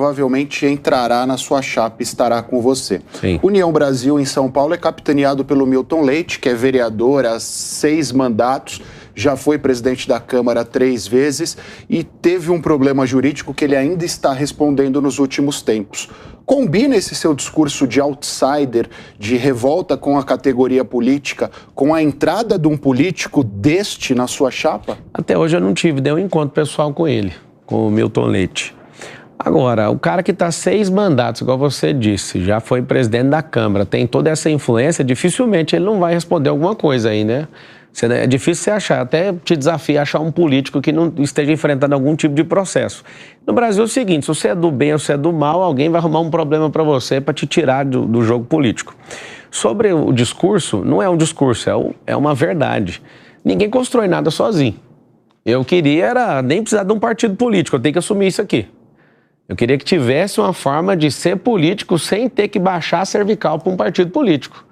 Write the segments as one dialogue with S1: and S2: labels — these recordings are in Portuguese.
S1: provavelmente entrará na sua chapa e estará com você.
S2: Sim.
S1: União Brasil em São Paulo é capitaneado pelo Milton Leite, que é vereador há 6 mandatos, já foi presidente da Câmara 3 vezes e teve um problema jurídico que ele ainda está respondendo nos últimos tempos. Combina esse seu discurso de outsider, de revolta com a categoria política, com a entrada de um político deste na sua chapa?
S2: Até hoje eu não tive, dei um encontro pessoal com ele, com o Milton Leite. Agora, o cara que está 6 mandatos, igual você disse, já foi presidente da Câmara, tem toda essa influência, dificilmente ele não vai responder alguma coisa aí, né? É difícil você achar, até te desafio a achar um político que não esteja enfrentando algum tipo de processo. No Brasil é o seguinte, se você é do bem ou se é do mal, alguém vai arrumar um problema para você para te tirar do jogo político. Sobre o discurso, não é um discurso, é uma verdade. Ninguém constrói nada sozinho. Eu queria nem precisar de um partido político, eu tenho que assumir isso aqui. Eu queria que tivesse uma forma de ser político sem ter que baixar a cervical para um partido político.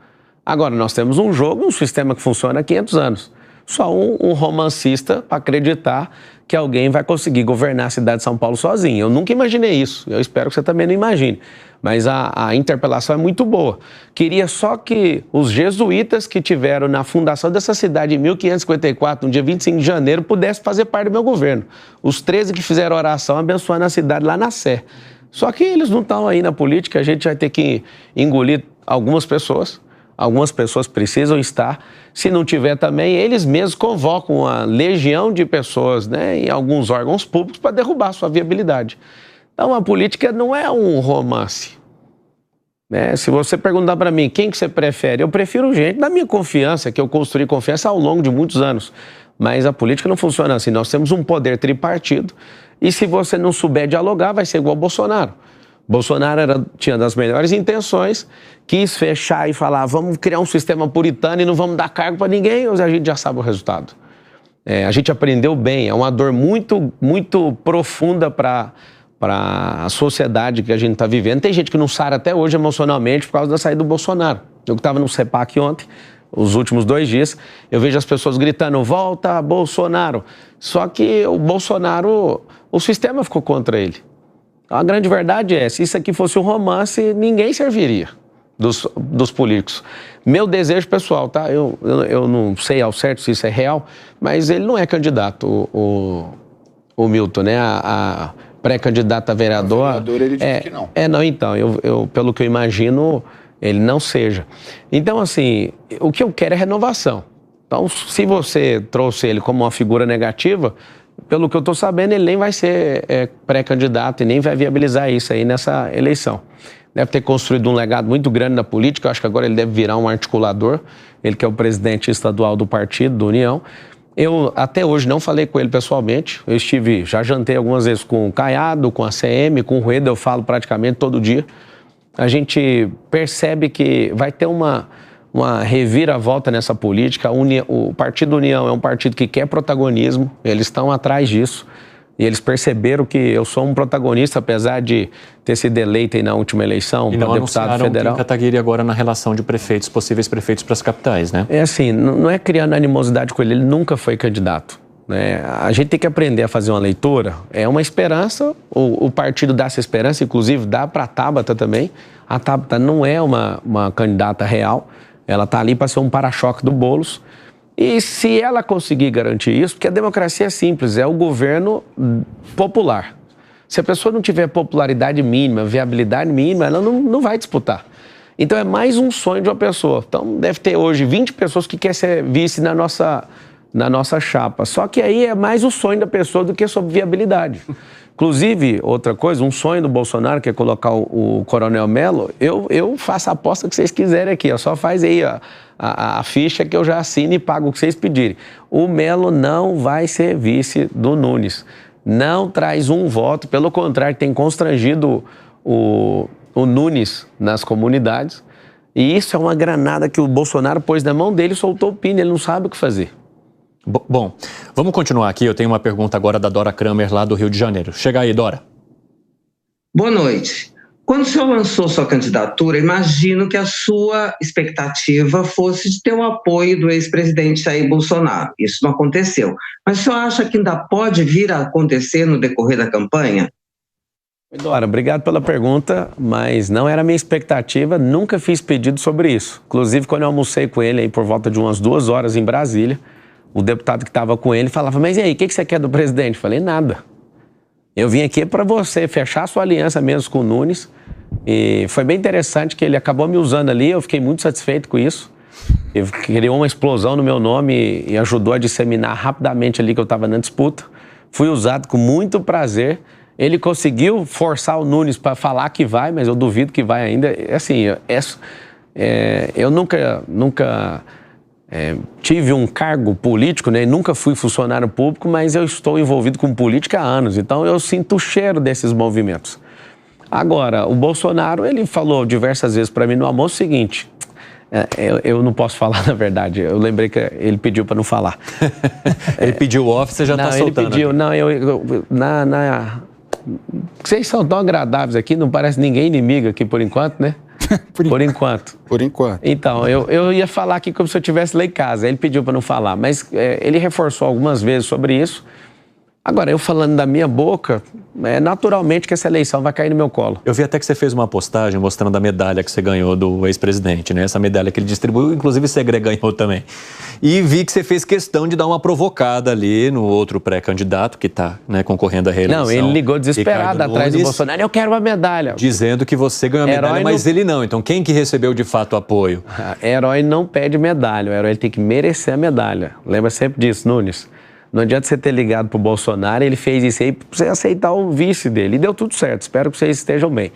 S2: Agora, nós temos um jogo, um sistema que funciona há 500 anos. Só um romancista para acreditar que alguém vai conseguir governar a cidade de São Paulo sozinho. Eu nunca imaginei isso. Eu espero que você também não imagine. Mas a interpelação é muito boa. Queria só que os jesuítas que tiveram na fundação dessa cidade em 1554, no dia 25 de janeiro, pudessem fazer parte do meu governo. Os 13 que fizeram oração abençoando a cidade lá na Sé. Só que eles não estão aí na política, a gente vai ter que engolir algumas pessoas. Algumas pessoas precisam estar. Se não tiver também, eles mesmos convocam uma legião de pessoas, né, em alguns órgãos públicos para derrubar a sua viabilidade. Então, a política não é um romance. Né? Se você perguntar para mim quem que você prefere, eu prefiro gente da minha confiança, que eu construí confiança ao longo de muitos anos. Mas a política não funciona assim. Nós temos um poder tripartido e se você não souber dialogar, vai ser igual ao Bolsonaro. Bolsonaro tinha das melhores intenções, quis fechar e falar, vamos criar um sistema puritano e não vamos dar cargo para ninguém, ou a gente já sabe o resultado. A gente aprendeu bem, é uma dor muito, muito profunda para a sociedade que a gente está vivendo. Tem gente que não sara até hoje emocionalmente por causa da saída do Bolsonaro. Eu estava no CEPAC ontem, os últimos 2 dias, eu vejo as pessoas gritando, volta Bolsonaro. Só que o Bolsonaro, o sistema ficou contra ele. A grande verdade é, se isso aqui fosse um romance, ninguém serviria dos políticos. Meu desejo pessoal, tá? Eu não sei ao certo se isso é real, mas ele não é candidato, o Milton, né? A pré-candidata a vereador...
S1: O vereador, ele disse que não.
S2: Não, então, pelo que eu imagino, ele não seja. Então, assim, o que eu quero é renovação. Então, se você trouxe ele como uma figura negativa... Pelo que eu estou sabendo, ele nem vai ser pré-candidato e nem vai viabilizar isso aí nessa eleição. Deve ter construído um legado muito grande na política, eu acho que agora ele deve virar um articulador, ele que é o presidente estadual do partido, do União. Eu até hoje não falei com ele pessoalmente, já jantei algumas vezes com o Caiado, com a CM, com o Rueda, eu falo praticamente todo dia. A gente percebe que vai ter uma reviravolta nessa política. O Partido União é um partido que quer protagonismo, eles estão atrás disso e eles perceberam que eu sou um protagonista, apesar de ter sido eleito aí na última eleição para deputado federal.
S3: Kim Kataguiri agora na relação de prefeitos, possíveis prefeitos para as capitais, né?
S2: É assim, não é criando animosidade com ele nunca foi candidato. Né? A gente tem que aprender a fazer uma leitura, é uma esperança, o partido dá essa esperança, inclusive dá para a Tabata também. A Tabata não é uma candidata real, ela está ali para ser um para-choque do Boulos. E se ela conseguir garantir isso, porque a democracia é simples, é o governo popular. Se a pessoa não tiver popularidade mínima, viabilidade mínima, ela não vai disputar. Então é mais um sonho de uma pessoa. Então deve ter hoje 20 pessoas que querem ser vice na nossa chapa. Só que aí é mais o sonho da pessoa do que sobre viabilidade. Inclusive, outra coisa, um sonho do Bolsonaro, que é colocar o Coronel Mello, eu faço a aposta que vocês quiserem aqui, só faz aí a ficha que eu já assino e pago o que vocês pedirem. O Mello não vai ser vice do Nunes, não traz um voto, pelo contrário, tem constrangido o Nunes nas comunidades, e isso é uma granada que o Bolsonaro pôs na mão dele e soltou o pino, ele não sabe o que fazer.
S3: Bom, vamos continuar aqui. Eu tenho uma pergunta agora da Dora Kramer, lá do Rio de Janeiro. Chega aí, Dora.
S4: Boa noite. Quando o senhor lançou sua candidatura, imagino que a sua expectativa fosse de ter o apoio do ex-presidente Jair Bolsonaro. Isso não aconteceu. Mas o senhor acha que ainda pode vir a acontecer no decorrer da campanha?
S2: Dora, obrigado pela pergunta, mas não era a minha expectativa, nunca fiz pedido sobre isso. Inclusive, quando eu almocei com ele aí por volta de umas 2 horas em Brasília, o deputado que estava com ele falava, mas e aí, o que você quer do presidente? Eu falei, nada. Eu vim aqui para você fechar sua aliança mesmo com o Nunes, e foi bem interessante que ele acabou me usando ali, eu fiquei muito satisfeito com isso. Ele criou uma explosão no meu nome e ajudou a disseminar rapidamente ali que eu estava na disputa. Fui usado com muito prazer. Ele conseguiu forçar o Nunes para falar que vai, mas eu duvido que vai ainda. Assim, eu nunca tive um cargo político, né? Nunca fui funcionário público, mas eu estou envolvido com política há anos. Então, eu sinto o cheiro desses movimentos. Agora, o Bolsonaro, ele falou diversas vezes para mim no almoço o seguinte... Eu não posso falar, na verdade. Eu lembrei que ele pediu para não falar.
S3: Ele pediu o off, você já está soltando.
S2: Ele pediu, vocês são tão agradáveis aqui, não parece ninguém inimigo aqui por enquanto, né? Por enquanto.
S1: Por enquanto.
S2: Então, eu ia falar aqui como se eu estivesse lá em casa. Ele pediu para não falar, mas ele reforçou algumas vezes sobre isso. Agora, eu falando da minha boca, naturalmente que essa eleição vai cair no meu colo.
S3: Eu vi até que você fez uma postagem mostrando a medalha que você ganhou do ex-presidente, né? Essa medalha que ele distribuiu, inclusive o Segre ganhou também. E vi que você fez questão de dar uma provocada ali no outro pré-candidato que está, né, concorrendo à reeleição.
S2: Não, ele ligou desesperado atrás do Bolsonaro, eu quero uma medalha.
S3: Dizendo que você ganhou a medalha, mas ele não. Então, quem que recebeu de fato o apoio?
S2: Herói não pede medalha, o herói tem que merecer a medalha. Lembra sempre disso, Nunes? Não adianta você ter ligado pro Bolsonaro, ele fez isso aí pra você aceitar o vice dele. E deu tudo certo, espero que vocês estejam bem.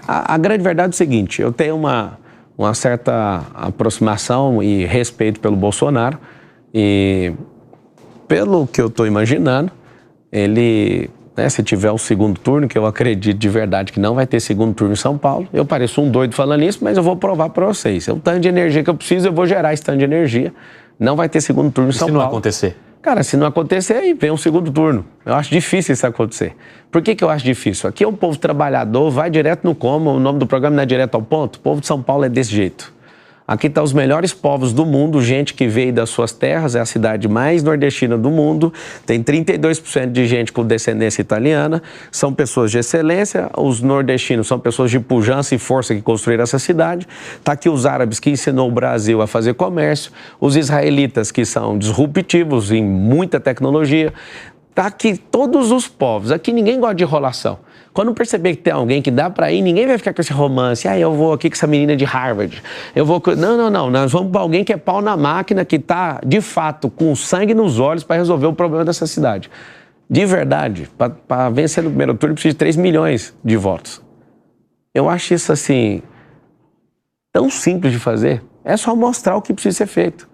S2: A grande verdade é o seguinte, eu tenho uma certa aproximação e respeito pelo Bolsonaro. E pelo que eu estou imaginando, ele, né, se tiver o segundo turno, que eu acredito de verdade que não vai ter segundo turno em São Paulo, eu pareço um doido falando isso, mas eu vou provar para vocês. É o tanto de energia que eu preciso, eu vou gerar esse tanto de energia. Não vai ter segundo turno em São Paulo.
S3: Se não acontecer?
S2: Cara, se não acontecer, aí vem um segundo turno. Eu acho difícil isso acontecer. Por que eu acho difícil? Aqui é um povo trabalhador, vai direto no como, o nome do programa não é direto ao ponto. O povo de São Paulo é desse jeito. Aqui estão os melhores povos do mundo, gente que veio das suas terras, é a cidade mais nordestina do mundo, tem 32% de gente com descendência italiana, são pessoas de excelência, os nordestinos são pessoas de pujança e força que construíram essa cidade, está aqui os árabes que ensinou o Brasil a fazer comércio, os israelitas que são disruptivos em muita tecnologia, está aqui todos os povos, aqui ninguém gosta de enrolação. Quando perceber que tem alguém que dá pra ir, ninguém vai ficar com esse romance. Eu vou aqui com essa menina de Harvard. Eu vou... Não. Nós vamos pra alguém que é pau na máquina, que tá, de fato, com sangue nos olhos para resolver o problema dessa cidade. De verdade, para vencer no primeiro turno, precisa de 3 milhões de votos. Eu acho isso, assim, tão simples de fazer. É só mostrar o que precisa ser feito.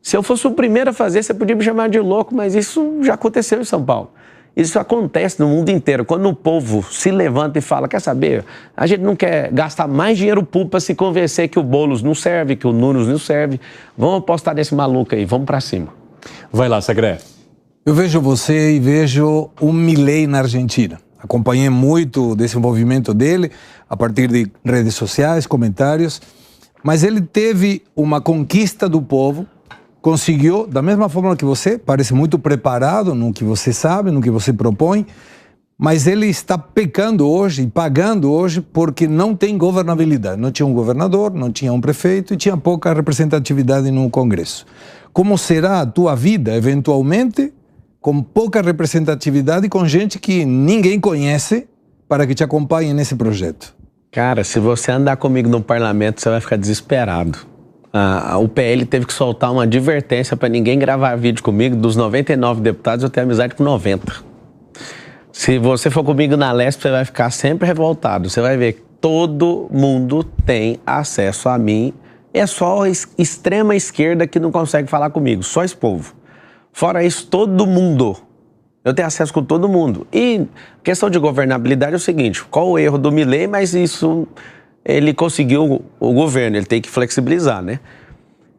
S2: Se eu fosse o primeiro a fazer, você podia me chamar de louco, mas isso já aconteceu em São Paulo. Isso acontece no mundo inteiro. Quando o povo se levanta e fala, quer saber, a gente não quer gastar mais dinheiro público para se convencer que o Boulos não serve, que o Nunes não serve. Vamos apostar nesse maluco aí, vamos para cima.
S3: Vai lá, Segre.
S5: Eu vejo você e vejo um Milei na Argentina. Acompanhei muito o desenvolvimento dele a partir de redes sociais, comentários, mas ele teve uma conquista do povo, conseguiu, da mesma forma que você, parece muito preparado no que você sabe, no que você propõe, mas ele está pecando hoje e pagando hoje porque não tem governabilidade. Não tinha um governador, não tinha um prefeito e tinha pouca representatividade no Congresso. Como será a tua vida, eventualmente, com pouca representatividade e com gente que ninguém conhece para que te acompanhe nesse projeto?
S2: Cara, se você andar comigo no parlamento, você vai ficar desesperado. O PL teve que soltar uma advertência para ninguém gravar vídeo comigo. Dos 99 deputados, eu tenho amizade com 90. Se você for comigo na Lesp, você vai ficar sempre revoltado. Você vai ver que todo mundo tem acesso a mim. É só a extrema esquerda que não consegue falar comigo, só esse povo. Fora isso, todo mundo. Eu tenho acesso com todo mundo. E questão de governabilidade é o seguinte, qual o erro do Milei, mas isso... Ele conseguiu o governo, ele tem que flexibilizar, né?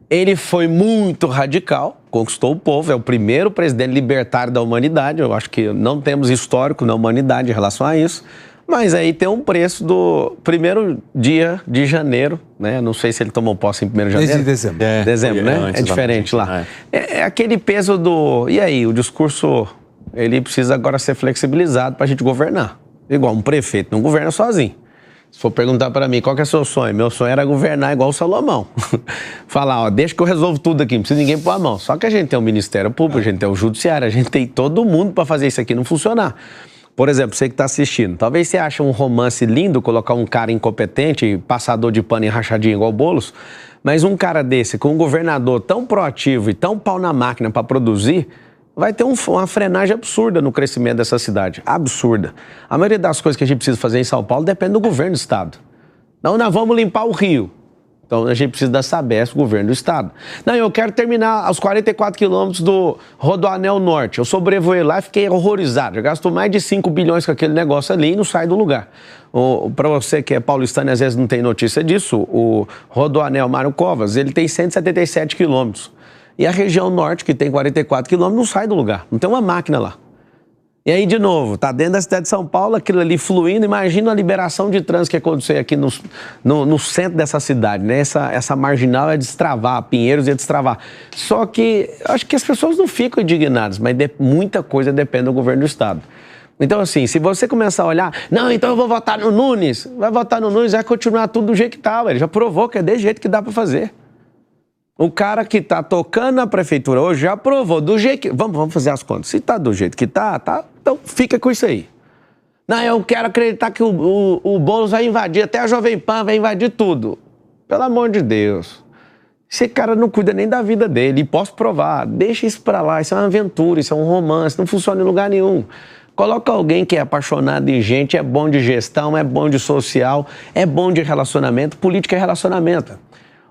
S2: Ele foi muito radical, conquistou o povo, é o primeiro presidente libertário da humanidade. Eu acho que não temos histórico na humanidade em relação a isso. Mas aí tem um preço do primeiro dia de janeiro, né? Não sei se ele tomou posse em 1º de janeiro.
S5: Desde dezembro.
S2: Dezembro, né? É diferente lá. É aquele peso do... E aí, o discurso, ele precisa agora ser flexibilizado para a gente governar. Igual um prefeito não governa sozinho. Se for perguntar para mim qual que é o seu sonho, meu sonho era governar igual o Salomão. Falar, ó, deixa que eu resolvo tudo aqui, não precisa ninguém pôr a mão. Só que a gente tem o Ministério Público, a gente tem o Judiciário, a gente tem todo mundo para fazer isso aqui não funcionar. Por exemplo, você que está assistindo, talvez você ache um romance lindo colocar um cara incompetente, passador de pano e rachadinho igual o Boulos, mas um cara desse, com um governador tão proativo e tão pau na máquina para produzir, vai ter uma frenagem absurda no crescimento dessa cidade. Absurda. A maioria das coisas que a gente precisa fazer em São Paulo depende do governo do estado. Não, nós vamos limpar o Rio. Então a gente precisa da Sabesp, governo do estado. Não, eu quero terminar aos 44 quilômetros do Rodoanel Norte. Eu sobrevoei lá e fiquei horrorizado. Já gastou mais de 5 bilhões com aquele negócio ali e não sai do lugar. Para você que é paulistano e às vezes não tem notícia disso, o Rodoanel Mário Covas, ele tem 177 quilômetros. E a região norte, que tem 44 quilômetros, não sai do lugar. Não tem uma máquina lá. E aí, de novo, tá dentro da cidade de São Paulo, aquilo ali fluindo. Imagina a liberação de trânsito que aconteceu aqui no centro dessa cidade, né? Essa marginal ia destravar, Pinheiros ia destravar. Só que acho que as pessoas não ficam indignadas, mas muita coisa depende do governo do estado. Então, assim, se você começar a olhar, não, então eu vou votar no Nunes, vai votar no Nunes, vai continuar tudo do jeito que tá, ele já provou que é desse jeito que dá para fazer. O cara que tá tocando na prefeitura hoje já provou do jeito que... Vamos fazer as contas. Se tá do jeito que tá, então fica com isso aí. Não, eu quero acreditar que o Boulos vai invadir, até a Jovem Pan vai invadir tudo. Pelo amor de Deus. Esse cara não cuida nem da vida dele, e posso provar. Deixa isso pra lá, isso é uma aventura, isso é um romance, não funciona em lugar nenhum. Coloca alguém que é apaixonado em gente, é bom de gestão, é bom de social, é bom de relacionamento. Política é relacionamento.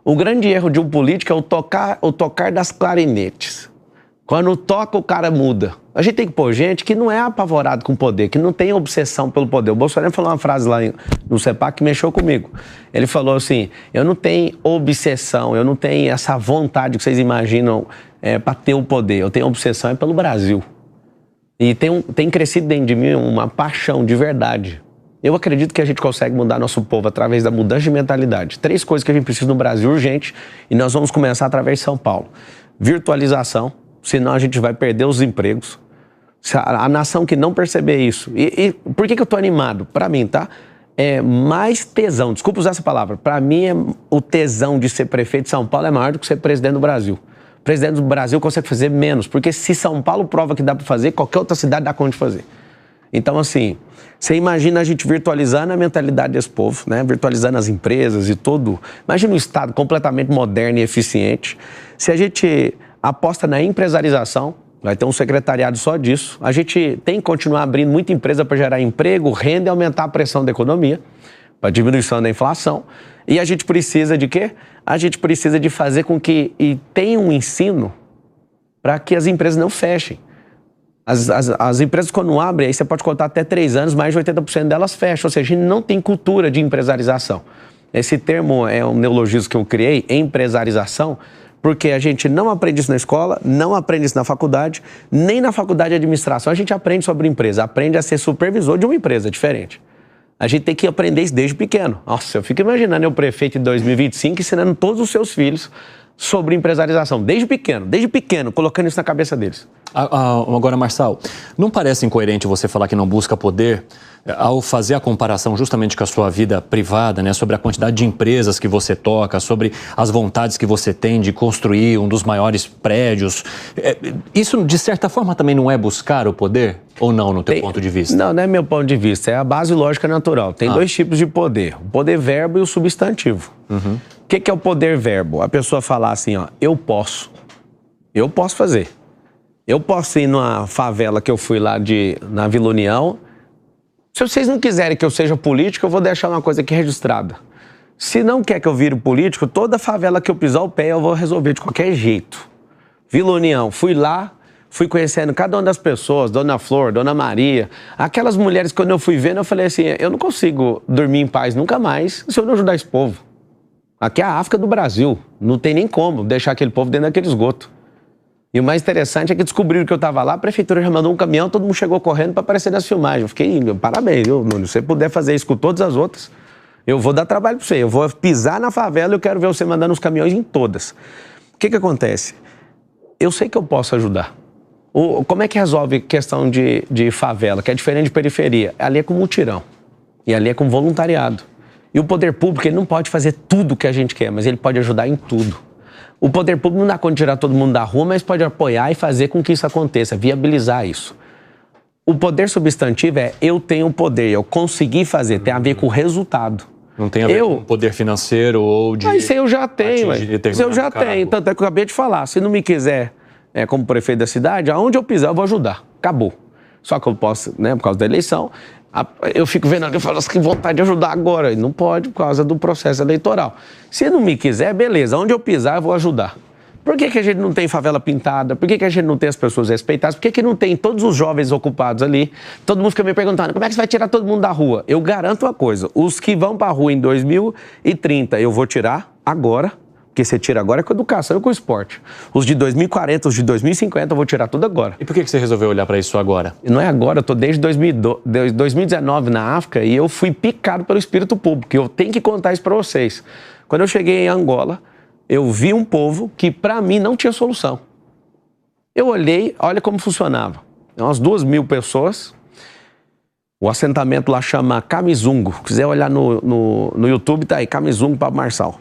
S2: O grande erro de um político é o tocar das clarinetes. Quando toca, o cara muda. A gente tem que pôr gente que não é apavorado com o poder, que não tem obsessão pelo poder. O Bolsonaro falou uma frase lá no CEPAC que mexeu comigo. Ele falou assim, eu não tenho obsessão, eu não tenho essa vontade que vocês imaginam para ter o poder. Eu tenho obsessão pelo Brasil. E tem crescido dentro de mim uma paixão de verdade. Eu acredito que a gente consegue mudar nosso povo através da mudança de mentalidade. 3 coisas que a gente precisa no Brasil urgente e nós vamos começar através de São Paulo. Virtualização, senão a gente vai perder os empregos. A nação que não perceber isso. E por que eu tô animado? Para mim, tá? É mais tesão, desculpa usar essa palavra. Para mim, o tesão de ser prefeito de São Paulo é maior do que ser presidente do Brasil. O presidente do Brasil consegue fazer menos, porque se São Paulo prova que dá para fazer, qualquer outra cidade dá conta de fazer. Então, assim, você imagina a gente virtualizando a mentalidade desse povo, né? Virtualizando as empresas e tudo. Imagina um Estado completamente moderno e eficiente. Se a gente aposta na empresarização, vai ter um secretariado só disso. A gente tem que continuar abrindo muita empresa para gerar emprego, renda e aumentar a pressão da economia, para diminuição da inflação. E a gente precisa de quê? A gente precisa de fazer com que tenha um ensino para que as empresas não fechem. As empresas, quando abrem, aí você pode contar até 3 anos, mais de 80% delas fecham. Ou seja, a gente não tem cultura de empresarização. Esse termo é um neologismo que eu criei, empresarização, porque a gente não aprende isso na escola, não aprende isso na faculdade, nem na faculdade de administração a gente aprende sobre empresa, aprende a ser supervisor de uma empresa diferente. A gente tem que aprender isso desde pequeno. Nossa, eu fico imaginando eu prefeito em 2025 ensinando todos os seus filhos sobre empresarização, desde pequeno, colocando isso na cabeça deles.
S3: Agora, Marçal, não parece incoerente você falar que não busca poder ao fazer a comparação justamente com a sua vida privada, né, sobre a quantidade de empresas que você toca, sobre as vontades que você tem de construir um dos maiores prédios. Isso, de certa forma, também não é buscar o poder? Ou não, no teu ponto de vista?
S2: Não é meu ponto de vista, é a base lógica natural. Tem 2 tipos de poder, o poder verbo e o substantivo. Uhum. O que é o poder verbo? A pessoa falar assim, ó, eu posso fazer. Eu posso ir numa favela que eu fui lá na Vila União. Se vocês não quiserem que eu seja político, eu vou deixar uma coisa aqui registrada. Se não quer que eu vire político, toda favela que eu pisar o pé, eu vou resolver de qualquer jeito. Vila União, fui lá, fui conhecendo cada uma das pessoas, Dona Flor, Dona Maria, aquelas mulheres que quando eu fui vendo, eu falei assim, eu não consigo dormir em paz nunca mais se eu não ajudar esse povo. Aqui é a África do Brasil, não tem nem como deixar aquele povo dentro daquele esgoto. E o mais interessante é que descobriram que eu estava lá, a prefeitura já mandou um caminhão, todo mundo chegou correndo para aparecer nas filmagens. Eu fiquei, parabéns, viu, Nuno? Se você puder fazer isso com todas as outras, eu vou dar trabalho para você. Eu vou pisar na favela e eu quero ver você mandando os caminhões em todas. O que acontece? Eu sei que eu posso ajudar. Como é que resolve questão de favela, que é diferente de periferia? Ali é com mutirão. E ali é com voluntariado. E o poder público, ele não pode fazer tudo o que a gente quer, mas ele pode ajudar em tudo. O poder público não dá conta de tirar todo mundo da rua, mas pode apoiar e fazer com que isso aconteça, viabilizar isso. O poder substantivo é eu tenho o poder, eu consegui fazer, tem a ver com o resultado.
S3: Não tem a ver com poder financeiro ou de...
S2: Isso eu já tenho, isso eu já tenho. Tanto é que eu acabei de falar, se não me quiser como prefeito da cidade, aonde eu pisar eu vou ajudar, acabou. Só que eu posso, né, por causa da eleição, eu fico vendo ali e falo assim, que vontade de ajudar agora. E não pode por causa do processo eleitoral. Se não me quiser, beleza, onde eu pisar eu vou ajudar. Por que a gente não tem favela pintada? Por que a gente não tem as pessoas respeitadas? Por que não tem todos os jovens ocupados ali? Todo mundo fica me perguntando, como é que você vai tirar todo mundo da rua? Eu garanto uma coisa, os que vão pra rua em 2030, eu vou tirar agora, porque você tira agora é com a educação e com o esporte. Os de 2040, os de 2050, eu vou tirar tudo agora.
S3: E por que você resolveu olhar para isso agora?
S2: Não é agora, eu tô desde 2019 na África e eu fui picado pelo espírito público. Eu tenho que contar isso para vocês. Quando eu cheguei em Angola, eu vi um povo que, para mim, não tinha solução. Eu olhei, olha como funcionava. Umas 2.000 pessoas. O assentamento lá chama Kamizungo. Se quiser olhar no YouTube, tá aí, Kamizungo para Marçal.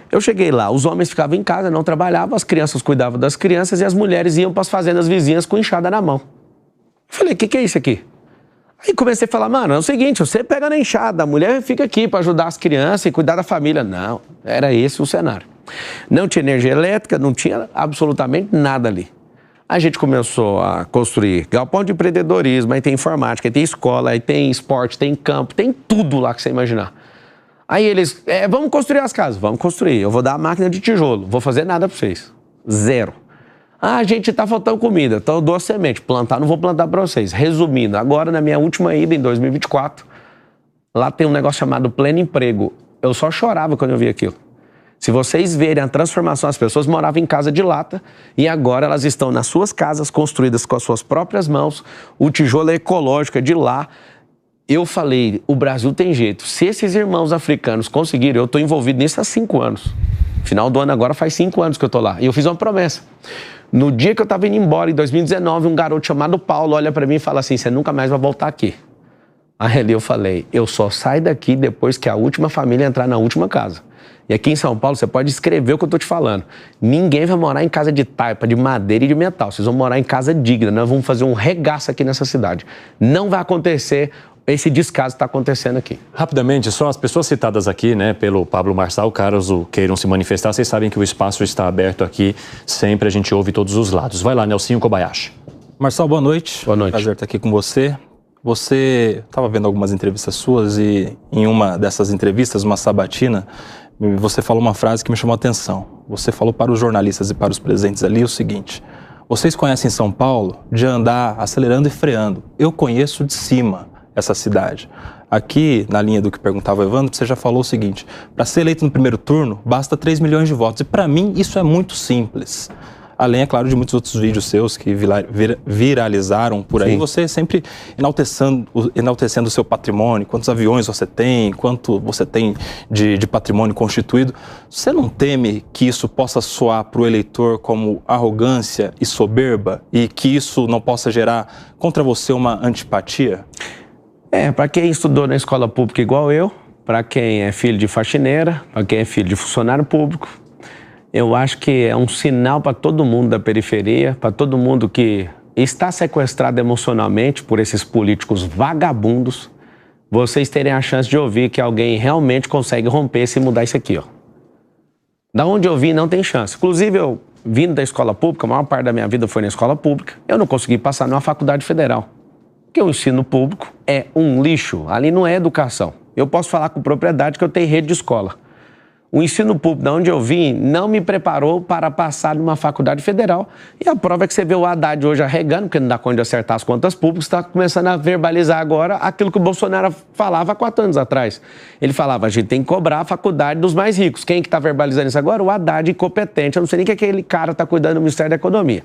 S2: Eu cheguei lá, os homens ficavam em casa, não trabalhavam, as crianças cuidavam das crianças e as mulheres iam para as fazendas vizinhas com enxada na mão. Eu falei, o que é isso aqui? Aí comecei a falar, mano, é o seguinte, você pega na enxada, a mulher fica aqui para ajudar as crianças e cuidar da família. Não, era esse o cenário. Não tinha energia elétrica, não tinha absolutamente nada ali. A gente começou a construir galpão de empreendedorismo, aí tem informática, aí tem escola, aí tem esporte, tem campo, tem tudo lá que você imaginar. Aí eles, vamos construir as casas, vamos construir, eu vou dar a máquina de tijolo, vou fazer nada para vocês, zero. Ah, gente, tá faltando comida, então eu dou a semente, plantar, não vou plantar para vocês. Resumindo, agora na minha última ida, em 2024, lá tem um negócio chamado pleno emprego. Eu só chorava quando eu vi aquilo. Se vocês verem a transformação, as pessoas moravam em casa de lata e agora elas estão nas suas casas, construídas com as suas próprias mãos, o tijolo é ecológico, é de lá. Eu falei, o Brasil tem jeito. Se esses irmãos africanos conseguirem, eu estou envolvido nisso há 5 anos. Final do ano agora faz 5 anos que eu estou lá. E eu fiz uma promessa. No dia que eu estava indo embora, em 2019, um garoto chamado Paulo olha para mim e fala assim, você nunca mais vai voltar aqui. Aí ali eu falei, eu só saio daqui depois que a última família entrar na última casa. E aqui em São Paulo, você pode escrever o que eu estou te falando. Ninguém vai morar em casa de taipa, de madeira e de metal. Vocês vão morar em casa digna. Nós vamos fazer um regaço aqui nessa cidade. Não vai acontecer esse descaso que está acontecendo aqui.
S3: Rapidamente, só as pessoas citadas aqui, né, pelo Pablo Marçal, caso queiram se manifestar, vocês sabem que o espaço está aberto aqui, sempre a gente ouve todos os lados. Vai lá, Nelsinho Kobayashi.
S6: Marçal, boa noite.
S2: Boa noite.
S6: Prazer estar aqui com você. Você estava vendo algumas entrevistas suas e em uma dessas entrevistas, uma sabatina, você falou uma frase que me chamou a atenção. Você falou para os jornalistas e para os presentes ali o seguinte: vocês conhecem São Paulo de andar acelerando e freando. Eu conheço de cima essa cidade. Aqui, na linha do que perguntava o Evandro, você já falou o seguinte: para ser eleito no primeiro turno, basta 3 milhões de votos. E para mim, isso é muito simples. Além, é claro, de muitos outros vídeos seus que viralizaram por aí, você sempre enaltecendo o seu patrimônio, quantos aviões você tem, quanto você tem de patrimônio constituído. Você não teme que isso possa soar para o eleitor como arrogância e soberba e que isso não possa gerar contra você uma antipatia?
S2: Para quem estudou na escola pública igual eu, para quem é filho de faxineira, para quem é filho de funcionário público, eu acho que é um sinal para todo mundo da periferia, para todo mundo que está sequestrado emocionalmente por esses políticos vagabundos, vocês terem a chance de ouvir que alguém realmente consegue romper-se e mudar isso aqui, ó. Da onde eu vim não tem chance. Inclusive, eu vindo da escola pública, a maior parte da minha vida foi na escola pública, eu não consegui passar numa faculdade federal. Porque o ensino público é um lixo, ali não é educação. Eu posso falar com propriedade que eu tenho rede de escola. O ensino público, de onde eu vim, não me preparou para passar numa faculdade federal. E a prova é que você vê o Haddad hoje arregando, porque não dá conta de acertar as contas públicas, está começando a verbalizar agora aquilo que o Bolsonaro falava há 4 anos atrás. Ele falava, a gente tem que cobrar a faculdade dos mais ricos. Quem que está verbalizando isso agora? O Haddad, incompetente. Eu não sei nem que aquele cara está cuidando do Ministério da Economia.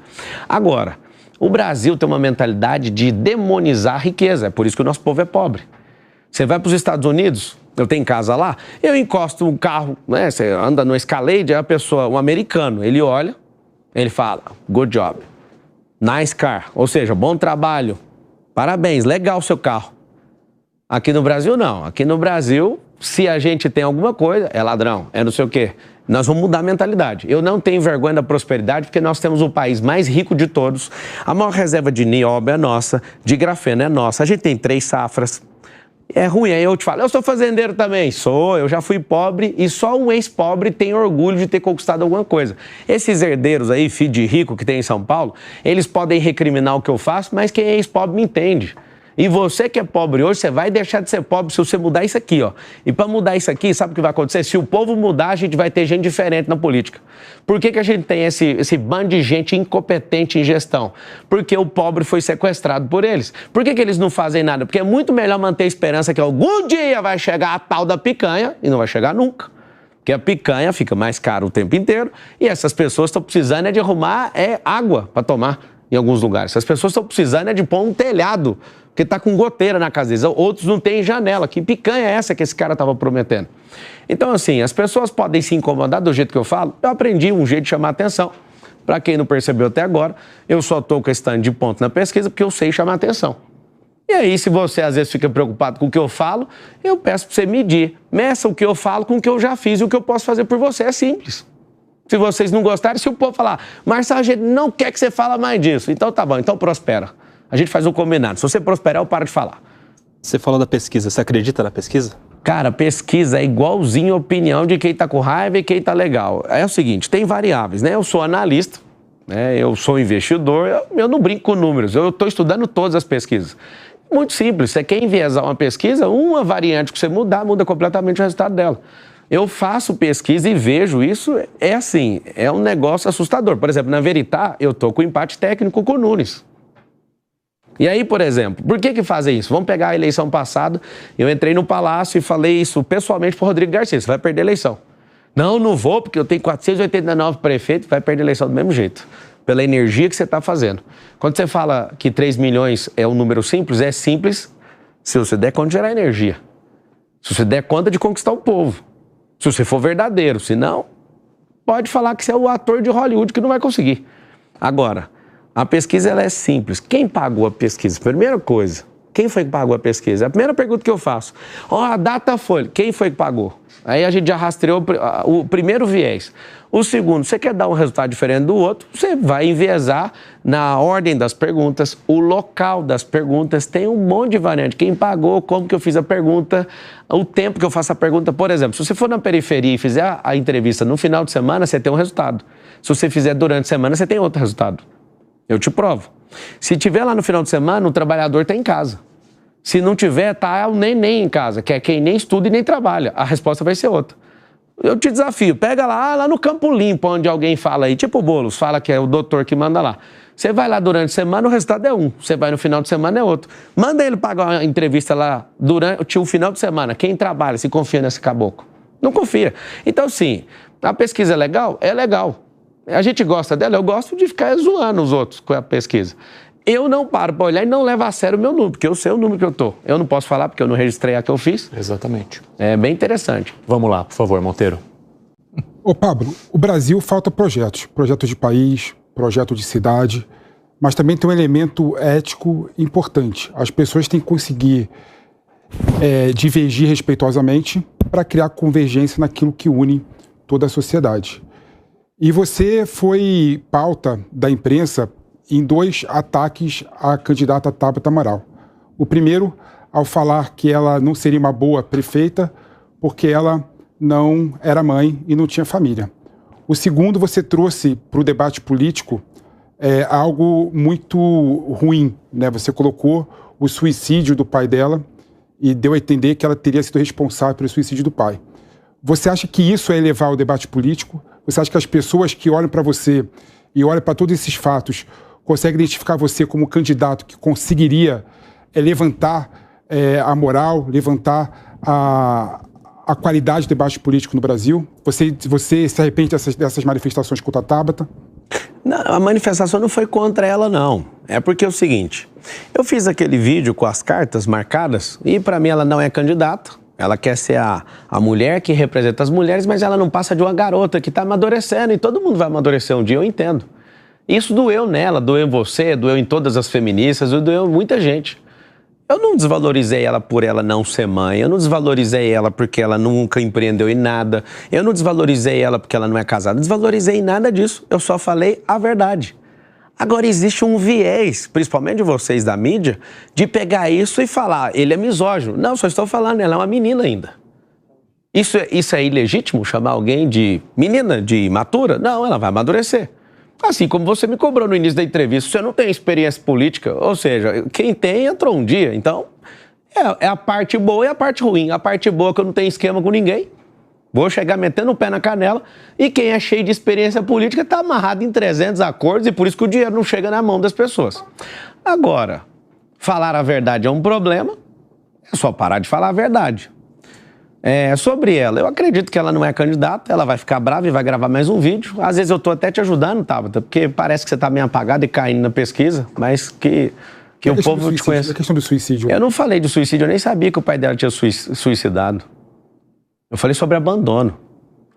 S2: Agora, o Brasil tem uma mentalidade de demonizar a riqueza. É por isso que o nosso povo é pobre. Você vai para os Estados Unidos, eu tenho casa lá, eu encosto um carro, né? Você anda no Escalade, a pessoa, um americano, ele olha, ele fala, good job. Nice car, ou seja, bom trabalho, parabéns, legal o seu carro. Aqui no Brasil, não. Aqui no Brasil, se a gente tem alguma coisa, é ladrão, é não sei o quê. Nós vamos mudar a mentalidade. Eu não tenho vergonha da prosperidade, porque nós temos o país mais rico de todos. A maior reserva de nióbio é nossa, de grafeno é nossa. A gente tem 3 safras. É ruim, aí eu te falo, eu sou fazendeiro também. Sou, eu já fui pobre e só um ex-pobre tem orgulho de ter conquistado alguma coisa. Esses herdeiros aí, filho de rico que tem em São Paulo, eles podem recriminar o que eu faço, mas quem é ex-pobre me entende. E você que é pobre hoje, você vai deixar de ser pobre se você mudar isso aqui, ó. E para mudar isso aqui, sabe o que vai acontecer? Se o povo mudar, a gente vai ter gente diferente na política. Por que a gente tem esse bando de gente incompetente em gestão? Porque o pobre foi sequestrado por eles. Por que eles não fazem nada? Porque é muito melhor manter a esperança que algum dia vai chegar a tal da picanha, e não vai chegar nunca. Porque a picanha fica mais cara o tempo inteiro, e essas pessoas estão precisando de arrumar água para tomar em alguns lugares. As pessoas estão precisando de pôr um telhado, porque está com goteira na casa deles. Outros não têm janela. Que picanha é essa que esse cara estava prometendo? Então, assim, as pessoas podem se incomodar do jeito que eu falo. Eu aprendi um jeito de chamar atenção. Para quem não percebeu até agora, eu só estou com esse tanto de ponto na pesquisa porque eu sei chamar atenção. E aí, se você às vezes fica preocupado com o que eu falo, eu peço para você medir. Meça o que eu falo com o que eu já fiz e o que eu posso fazer por você. É simples. Se vocês não gostarem, se o povo falar, Marcelo, a gente não quer que você fale mais disso. Então tá bom, então prospera. A gente faz um combinado. Se você prosperar, eu paro de falar.
S6: Você falou da pesquisa. Você acredita na pesquisa?
S2: Cara, pesquisa é igualzinho a opinião de quem tá com raiva e quem tá legal. É o seguinte, tem variáveis, né? Eu sou analista, né? Eu sou investidor, eu não brinco com números. Eu estou estudando todas as pesquisas. Muito simples. Você quer enviesar uma pesquisa, uma variante que você mudar, muda completamente o resultado dela. Eu faço pesquisa e vejo isso, é assim, é um negócio assustador. Por exemplo, na Veritá, eu tô com empate técnico com o Nunes. E aí, por exemplo, por que fazem isso? Vamos pegar a eleição passada, eu entrei no Palácio e falei isso pessoalmente para o Rodrigo Garcia, você vai perder a eleição. Não vou, porque eu tenho 489 prefeitos, vai perder a eleição do mesmo jeito, pela energia que você está fazendo. Quando você fala que 3 milhões é um número simples, é simples se você der conta de gerar energia, se você der conta de conquistar o povo, se você for verdadeiro, senão, pode falar que você é o ator de Hollywood que não vai conseguir. Agora, a pesquisa ela é simples. Quem pagou a pesquisa? Primeira coisa, quem foi que pagou a pesquisa? É a primeira pergunta que eu faço. A Datafolha, quem foi que pagou? Aí a gente já rastreou o primeiro viés. O segundo, você quer dar um resultado diferente do outro, você vai enviesar na ordem das perguntas, o local das perguntas, tem um monte de variante. Quem pagou, como que eu fiz a pergunta, o tempo que eu faço a pergunta. Por exemplo, se você for na periferia e fizer a entrevista no final de semana, você tem um resultado. Se você fizer durante a semana, você tem outro resultado. Eu te provo. Se tiver lá no final de semana, o trabalhador está em casa. Se não tiver, tá o neném em casa, que é quem nem estuda e nem trabalha. A resposta vai ser outra. Eu te desafio, pega lá no Campo Limpo, onde alguém fala aí, tipo o Boulos, fala que é o doutor que manda lá. Você vai lá durante a semana, o resultado é um. Você vai no final de semana, é outro. Manda ele pagar uma entrevista lá durante o final de semana. Quem trabalha, se confia nesse caboclo? Não confia. Então, sim, a pesquisa é legal? É legal. A gente gosta dela, eu gosto de ficar zoando os outros com a pesquisa. Eu não paro para olhar e não levo a sério o meu número, porque eu sei o número que eu tô. Eu não posso falar porque eu não registrei a que eu fiz.
S3: Exatamente.
S2: É bem interessante.
S3: Vamos lá, por favor, Monteiro.
S7: Ô Pablo, o Brasil falta projetos. Projetos de país, projeto de cidade, mas também tem um elemento ético importante. As pessoas têm que conseguir divergir respeitosamente para criar convergência naquilo que une toda a sociedade. E você foi pauta da imprensa em 2 ataques à candidata Tabata Amaral. O primeiro, ao falar que ela não seria uma boa prefeita porque ela não era mãe e não tinha família. O segundo, você trouxe para o debate político algo muito ruim, né? Você colocou o suicídio do pai dela e deu a entender que ela teria sido responsável pelo suicídio do pai. Você acha que isso é elevar o debate político? Você acha que as pessoas que olham para você e olham para todos esses fatos conseguem identificar você como candidato que conseguiria levantar a moral, levantar a qualidade do debate político no Brasil? Você se arrepende dessas manifestações contra a Tabata?
S2: Não, a manifestação não foi contra ela, não. É porque é o seguinte, eu fiz aquele vídeo com as cartas marcadas e para mim ela não é candidata. Ela quer ser a mulher que representa as mulheres, mas ela não passa de uma garota que está amadurecendo e todo mundo vai amadurecer um dia, eu entendo. Isso doeu nela, doeu em você, doeu em todas as feministas, doeu em muita gente. Eu não desvalorizei ela por ela não ser mãe, eu não desvalorizei ela porque ela nunca empreendeu em nada, eu não desvalorizei ela porque ela não é casada, não desvalorizei em nada disso, eu só falei a verdade. Agora existe um viés, principalmente de vocês da mídia, de pegar isso e falar, ele é misógino. Não, só estou falando, ela é uma menina ainda. Isso é ilegítimo, chamar alguém de menina, de imatura? Não, ela vai amadurecer. Assim como você me cobrou no início da entrevista, você não tem experiência política, ou seja, quem tem entrou um dia. Então, é a parte boa e a parte ruim. A parte boa é que eu não tenho esquema com ninguém, vou chegar metendo o pé na canela, e quem é cheio de experiência política está amarrado em 300 acordos e por isso que o dinheiro não chega na mão das pessoas. Agora, falar a verdade é um problema, é só parar de falar a verdade. Sobre ela, eu acredito que ela não é candidata, ela vai ficar brava e vai gravar mais um vídeo. Às vezes eu tô até te ajudando, Tabata, porque parece que você tá meio apagado e caindo na pesquisa, mas que o povo te conhece.
S7: A questão do suicídio.
S2: Eu não falei de suicídio, eu nem sabia que o pai dela tinha suicidado. Eu falei sobre abandono.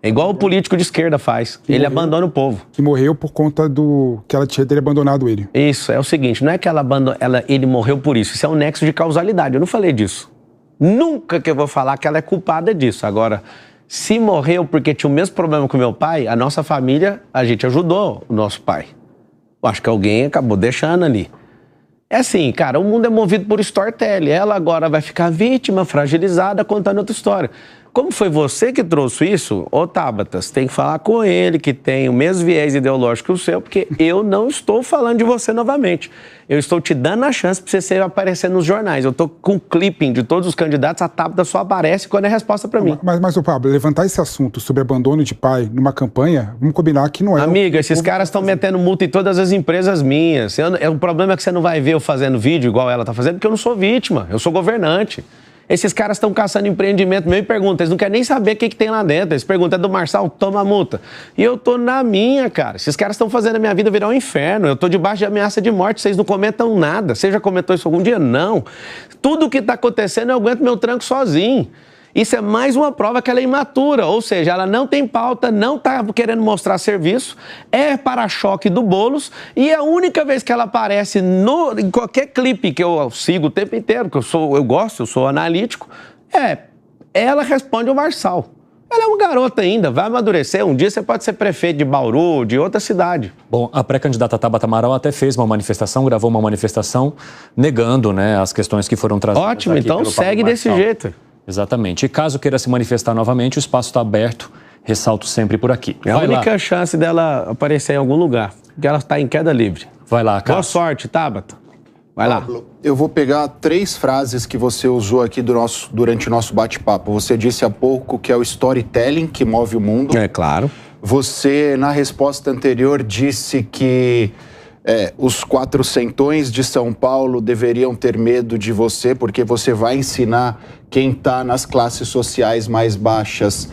S2: É igual o político de esquerda faz, ele abandona o povo.
S7: Que morreu por conta do que ela tinha ter abandonado ele.
S2: Isso, é o seguinte, não é que ele morreu por isso, isso é um nexo de causalidade, eu não falei disso. Nunca que eu vou falar que ela é culpada disso. Agora, se morreu porque tinha o mesmo problema com meu pai, a nossa família, a gente ajudou o nosso pai. Eu acho que alguém acabou deixando ali. É assim, cara, o mundo é movido por storytelling. Ela agora vai ficar vítima, fragilizada, contando outra história. Como foi você que trouxe isso, ô Tabata, você tem que falar com ele, que tem o mesmo viés ideológico que o seu, porque eu não estou falando de você novamente. Eu estou te dando a chance para você aparecer nos jornais. Eu estou com um clipping de todos os candidatos, a Tabata só aparece quando é resposta para mim.
S7: Mas, ô Pablo, levantar esse assunto sobre abandono de pai numa campanha, vamos combinar que não é...
S2: Amiga, esses caras estão metendo multa em todas as empresas minhas. O problema é que você não vai ver eu fazendo vídeo igual ela está fazendo, porque eu não sou vítima, eu sou governante. Esses caras estão caçando empreendimento meu e perguntam, eles não querem nem saber o que tem lá dentro. Eles perguntam, é do Marçal? Toma a multa. E eu tô na minha, cara. Esses caras estão fazendo a minha vida virar um inferno. Eu tô debaixo de ameaça de morte, vocês não comentam nada. Você já comentou isso algum dia? Não. Tudo o que tá acontecendo, eu aguento meu tranco sozinho. Isso é mais uma prova que ela é imatura, ou seja, ela não tem pauta, não está querendo mostrar serviço, é para-choque do Boulos, e a única vez que ela aparece em qualquer clipe que eu sigo o tempo inteiro, que eu sou analítico, ela responde ao Marçal. Ela é uma garota ainda, vai amadurecer. Um dia você pode ser prefeito de Bauru, de outra cidade.
S3: Bom, a pré-candidata Tabata Amaral até fez uma manifestação, gravou uma manifestação negando, né, as questões que foram trazidas.
S2: Ótimo, então segue desse jeito.
S3: Exatamente. E caso queira se manifestar novamente, o espaço está aberto, ressalto sempre por aqui.
S2: É a única chance dela aparecer em algum lugar, porque ela está em queda livre.
S3: Vai lá, Cássio.
S2: Boa sorte, Tabata. Vai lá.
S1: Pablo, eu vou pegar 3 frases que você usou aqui durante o nosso bate-papo. Você disse há pouco que é o storytelling que move o mundo.
S2: É claro.
S1: Você, na resposta anterior, disse que os 400ões de São Paulo deveriam ter medo de você, porque você vai ensinar quem está nas classes sociais mais baixas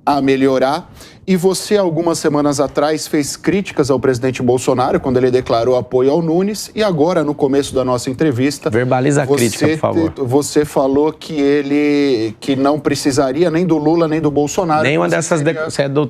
S1: a melhorar. E você, algumas semanas atrás, fez críticas ao presidente Bolsonaro quando ele declarou apoio ao Nunes. E agora, no começo da nossa entrevista...
S2: Verbaliza a crítica, por favor.
S1: Você falou que não precisaria nem do Lula, nem do Bolsonaro.
S2: Nenhuma dessas...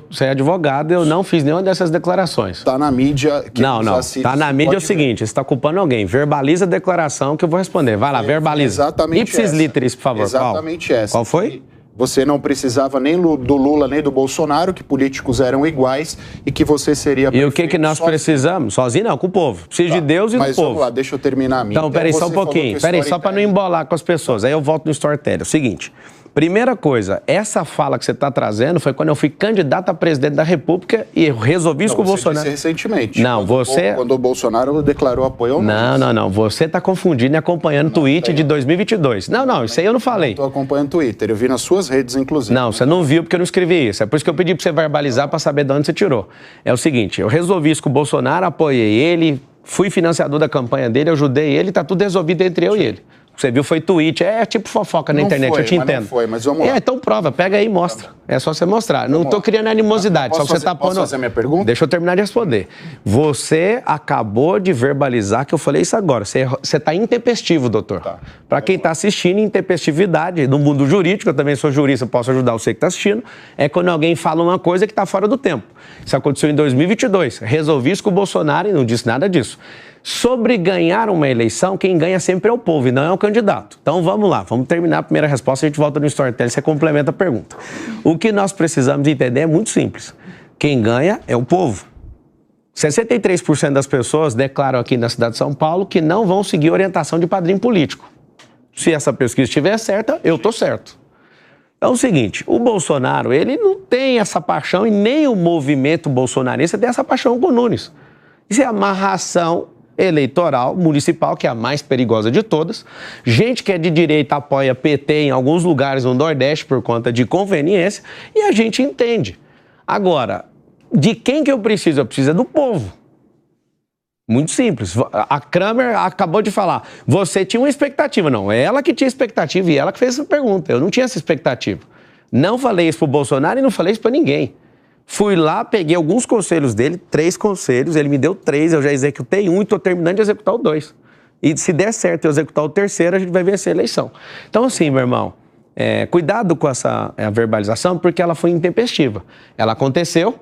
S2: Você é advogado, eu não fiz nenhuma dessas declarações.
S1: Está na mídia...
S2: Não. Está na mídia é o seguinte, você está culpando alguém. Verbaliza a declaração que eu vou responder. Vai lá, verbaliza.
S1: Exatamente
S2: Ipsis literis, por favor.
S1: Exatamente essa.
S2: Qual foi?
S1: Você não precisava nem do Lula, nem do Bolsonaro, que políticos eram iguais e que você seria...
S2: E o que nós precisamos? Sozinho não, com o povo. Preciso de Deus e do povo.
S1: Mas vamos lá, deixa eu terminar a minha.
S2: Então, peraí, só um pouquinho. Peraí, só para não embolar com as pessoas. Aí eu volto no storytelling. É o seguinte... Primeira coisa, essa fala que você está trazendo foi quando eu fui candidato a presidente da República e eu resolvi isso com o Bolsonaro.
S1: Você disse recentemente.
S2: Não,
S1: Quando o Bolsonaro declarou apoio ao Nunes.
S2: Não. Você está confundindo e acompanhando o tweet de 2022. Não, isso aí eu não falei.
S1: Estou acompanhando o Twitter, eu vi nas suas redes, inclusive.
S2: Não, você não viu porque eu não escrevi isso. É por isso que eu pedi para você verbalizar para saber de onde você tirou. É o seguinte, eu resolvi isso com o Bolsonaro, apoiei ele, fui financiador da campanha dele, ajudei ele, está tudo resolvido entre eu e ele. Você viu, foi tweet. É tipo fofoca na
S1: Não
S2: internet,
S1: foi,
S2: eu te
S1: mas
S2: entendo.
S1: não foi, mas vamos lá.
S2: Então prova, pega aí e mostra. É só você mostrar. Não tô criando animosidade, só que você tá pondo...
S1: Posso fazer a minha pergunta?
S2: Deixa eu terminar de responder. Você acabou de verbalizar que eu falei isso agora. Você tá intempestivo, doutor.
S1: Tá.
S2: Para quem tá assistindo, intempestividade, no mundo jurídico, eu também sou jurista, posso ajudar você que tá assistindo, é quando alguém fala uma coisa que tá fora do tempo. Isso aconteceu em 2022. Resolvi isso com o Bolsonaro e não disse nada disso. Sobre ganhar uma eleição, quem ganha sempre é o povo e não é o candidato. Então vamos lá, vamos terminar a primeira resposta, a gente volta no Storytelling, você complementa a pergunta. O que nós precisamos entender é muito simples. Quem ganha é o povo. 63% das pessoas declaram aqui na cidade de São Paulo que não vão seguir orientação de padrinho político. Se essa pesquisa estiver certa, eu estou certo. É o seguinte, o Bolsonaro, ele não tem essa paixão e nem o movimento bolsonarista tem essa paixão com o Nunes. Isso é amarração eleitoral municipal, que é a mais perigosa de todas. Gente que é de direita apoia PT em alguns lugares no Nordeste por conta de conveniência e a gente entende. Agora, de quem que eu preciso? Eu preciso do povo. Muito simples. A Kramer acabou de falar, você tinha uma expectativa. Não, é ela que tinha expectativa e ela que fez essa pergunta. Eu não tinha essa expectativa. Não falei isso pro Bolsonaro e não falei isso para ninguém. Fui lá, peguei alguns conselhos dele, 3 conselhos, ele me deu 3, eu já executei 1 e estou terminando de executar o 2. E se der certo eu executar o 3º, a gente vai vencer a eleição. Então assim, meu irmão, cuidado com essa verbalização, porque ela foi intempestiva. Ela aconteceu,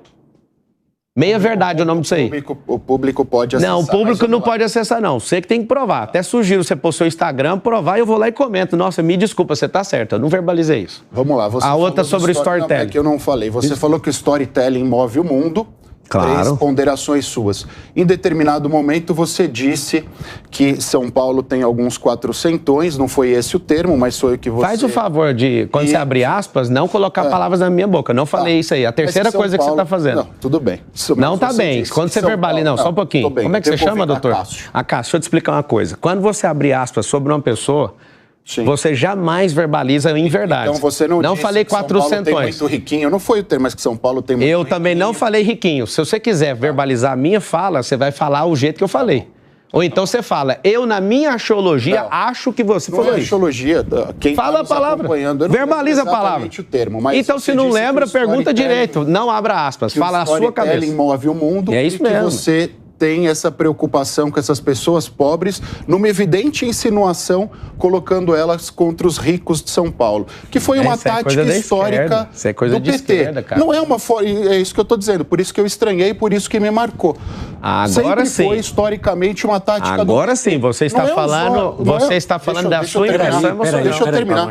S2: meia verdade o nome disso aí.
S1: O público pode acessar.
S2: Não, o público não pode acessar não, você que tem que provar. Até sugiro você pôr seu Instagram, provar e eu vou lá e comento. Nossa, me desculpa, você tá certo, eu não verbalizei isso.
S1: Vamos lá. Você
S2: a outra sobre o storytelling.
S1: Não, é que eu não falei. Você falou que o storytelling move o mundo.
S2: Claro.
S1: 3 ponderações suas. Em determinado momento você disse que São Paulo tem alguns 400ões, não foi esse o termo, mas foi o que você...
S2: Faz o favor de, quando você abrir aspas, não colocar palavras na minha boca. Não falei isso aí. A terceira coisa que você está fazendo.
S1: Não, tudo bem.
S2: Não tá bem. Quando você verbaliza... Não, só um pouquinho.
S1: Bem.
S2: Como é que você chama, doutor? Cássio, deixa eu te explicar uma coisa. Quando você abrir aspas sobre uma pessoa... Sim. Você jamais verbaliza em verdade.
S1: Então você não disse
S2: falei
S1: que São Paulo
S2: 400.
S1: tem muito riquinho. Não foi o termo, mas que São Paulo tem muito
S2: Eu
S1: riquinho.
S2: também não falei riquinho. Se você quiser verbalizar a minha fala, você vai falar o jeito que eu falei. Ou então você fala, eu na minha axiologia acho que você falou isso.
S1: Não é axiologia. Quem
S2: fala a palavra. Verbaliza a palavra.
S1: O termo, mas
S2: então se não lembra, pergunta direito. Não abra aspas. Fala a sua cabeça.
S1: O storytelling move o mundo.
S2: É isso mesmo.
S1: Que você tem essa preocupação com essas pessoas pobres, numa evidente insinuação, colocando elas contra os ricos de São Paulo. Que foi uma tática histórica do PT. Não é uma forma... É isso que eu estou dizendo. Por isso que eu estranhei, por isso que me marcou.
S2: Agora sim.
S1: Foi historicamente uma tática do PT.
S2: Agora sim, você está falando, está falando da sua impressão emocional.
S1: Deixa eu terminar.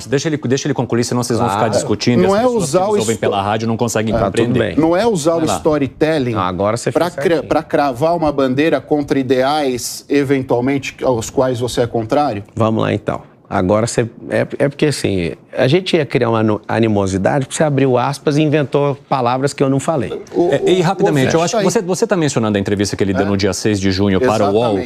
S3: Deixa ele concluir, senão vocês vão ficar discutindo.
S1: Não
S3: e as
S1: é usar
S3: que ouvem pela rádio não conseguem compreender.
S1: Não é usar o storytelling para cravar uma bandeira contra ideais, eventualmente, aos quais você é contrário?
S2: Vamos lá, então. Agora você... É porque, assim, a gente ia criar uma animosidade porque você abriu aspas e inventou palavras que eu não falei.
S3: E rapidamente, eu acho que você está mencionando a entrevista que ele deu no dia 6 de junho para o UOL.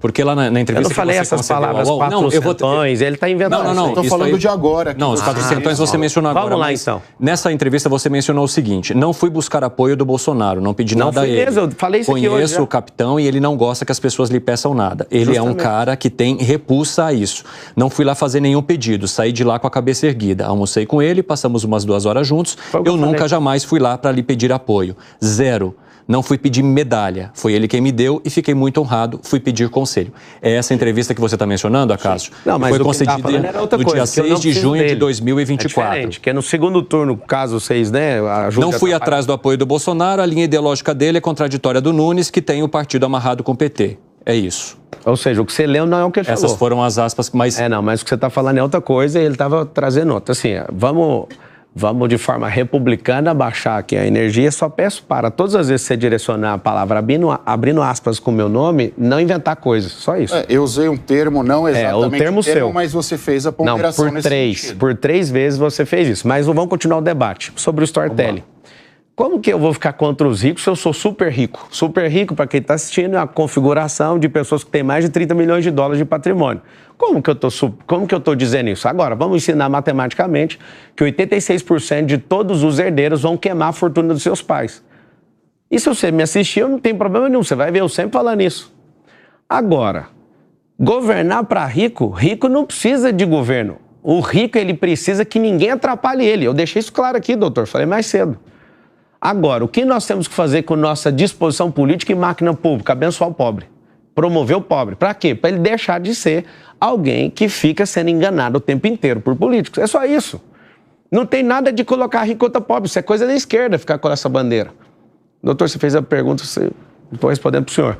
S3: Porque lá na entrevista
S2: eu não falei essas palavras, 400, ele está inventando.
S1: Não, estou falando de agora.
S3: Não, os 400 você mencionou agora.
S2: Vamos lá, então.
S3: Nessa entrevista você mencionou o seguinte, não fui buscar apoio do Bolsonaro, não pedi nada a ele.
S2: Mesmo, eu falei isso aqui hoje.
S3: Conheço o capitão e ele não gosta que as pessoas lhe peçam nada. Ele é um cara que tem repulsa a isso. Não fui lá fazer nenhum pedido, saí de lá com a cabeça erguida. Almocei com ele, passamos umas 2 horas juntos. Eu nunca jamais fui lá para lhe pedir apoio. 0. Não fui pedir medalha. Foi ele quem me deu e fiquei muito honrado. Fui pedir conselho. É essa entrevista que você está mencionando, Acácio?
S2: Não, mas
S3: foi concedida no dia 6 de junho de 2024.
S2: É diferente, que é no segundo turno, caso vocês, né?
S3: Não fui atrás do apoio do Bolsonaro. A linha ideológica dele é contraditória do Nunes, que tem o partido amarrado com o PT. É isso.
S2: Ou seja, o que você leu não é o que ele falou.
S3: Essas foram as aspas, mas...
S2: mas o que você está falando é outra coisa e ele estava trazendo outra. Assim, vamos de forma republicana baixar aqui a energia. Só peço para todas as vezes que você direcionar a palavra abrindo aspas com o meu nome, não inventar coisas. Só isso.
S1: Eu usei um termo, não exatamente
S2: o termo seu.
S1: Mas você fez a ponderação nesse sentido.
S2: Por 3 vezes você fez isso. Mas vamos continuar o debate sobre o storytelling. Como que eu vou ficar contra os ricos se eu sou super rico? Super rico, para quem está assistindo, é a configuração de pessoas que têm mais de 30 milhões de dólares de patrimônio. Como que eu estou dizendo isso? Agora, vamos ensinar matematicamente que 86% de todos os herdeiros vão queimar a fortuna dos seus pais. E se você me assistir, eu não tenho problema nenhum. Você vai ver eu sempre falando isso. Agora, Governar para rico, rico não precisa de governo. O rico, ele precisa que ninguém atrapalhe ele. Eu deixei isso claro aqui, doutor, falei mais cedo. Agora, o que nós temos que fazer com nossa disposição política e máquina pública? Abençoar o pobre. Promover o pobre. Para quê? Para ele deixar de ser alguém que fica sendo enganado o tempo inteiro por políticos. É só isso. Não tem nada de colocar rico contra pobre. Isso é coisa da esquerda, ficar com essa bandeira. Doutor, você fez a pergunta, estou respondendo para o senhor.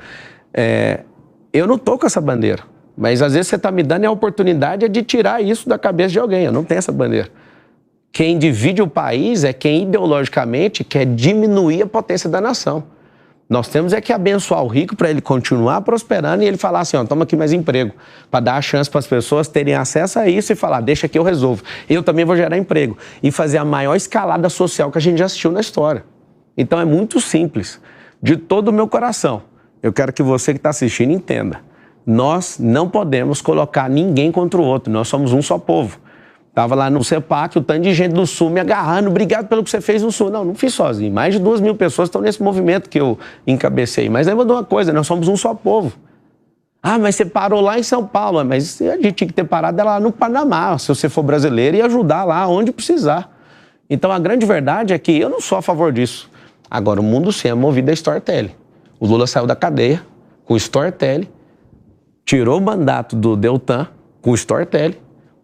S2: Eu não estou com essa bandeira. Mas às vezes você está me dando a oportunidade de tirar isso da cabeça de alguém. Eu não tenho essa bandeira. Quem divide o país é quem ideologicamente quer diminuir a potência da nação. Nós temos que abençoar o rico para ele continuar prosperando e ele falar assim, toma aqui mais emprego, para dar a chance para as pessoas terem acesso a isso e falar, deixa que eu resolvo. Eu também vou gerar emprego e fazer a maior escalada social que a gente já assistiu na história. Então é muito simples. De todo o meu coração, eu quero que você que está assistindo entenda. Nós não podemos colocar ninguém contra o outro, nós somos um só povo. Estava lá no CEPAC, o tanto de gente do Sul me agarrando, obrigado pelo que você fez no Sul. Não fiz sozinho. Mais de 2.000 pessoas estão nesse movimento que eu encabecei. Mas lembra de uma coisa, nós somos um só povo. Mas você parou lá em São Paulo. Mas a gente tinha que ter parado lá no Panamá, se você for brasileiro, e ajudar lá onde precisar. Então a grande verdade é que eu não sou a favor disso. Agora, o mundo sim é movido a storytelling. O Lula saiu da cadeia com storytelling, tirou o mandato do Deltan com storytelling,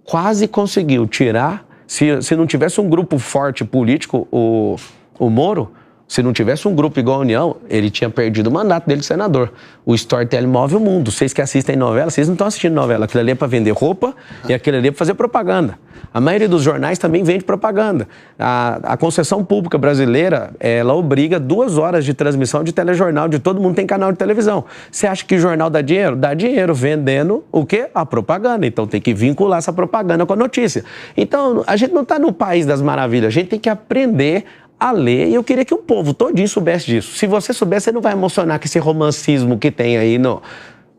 S2: quase conseguiu tirar, se não tivesse um grupo forte político, o Moro, se não tivesse um grupo igual a União, ele tinha perdido o mandato dele de senador. O storytelling move o mundo. Vocês que assistem novela, vocês não estão assistindo novela. Aquilo ali é para vender roupa e aquilo ali é para fazer propaganda. A maioria dos jornais também vende propaganda. A concessão pública brasileira, ela obriga 2 horas de transmissão de telejornal, de todo mundo tem canal de televisão. Você acha que o jornal dá dinheiro? Dá dinheiro vendendo o quê? A propaganda. Então tem que vincular essa propaganda com a notícia. Então a gente não está no país das maravilhas, a gente tem que aprender a ler, e eu queria que o povo todinho soubesse disso. Se você soubesse, você não vai emocionar com esse romancismo que tem aí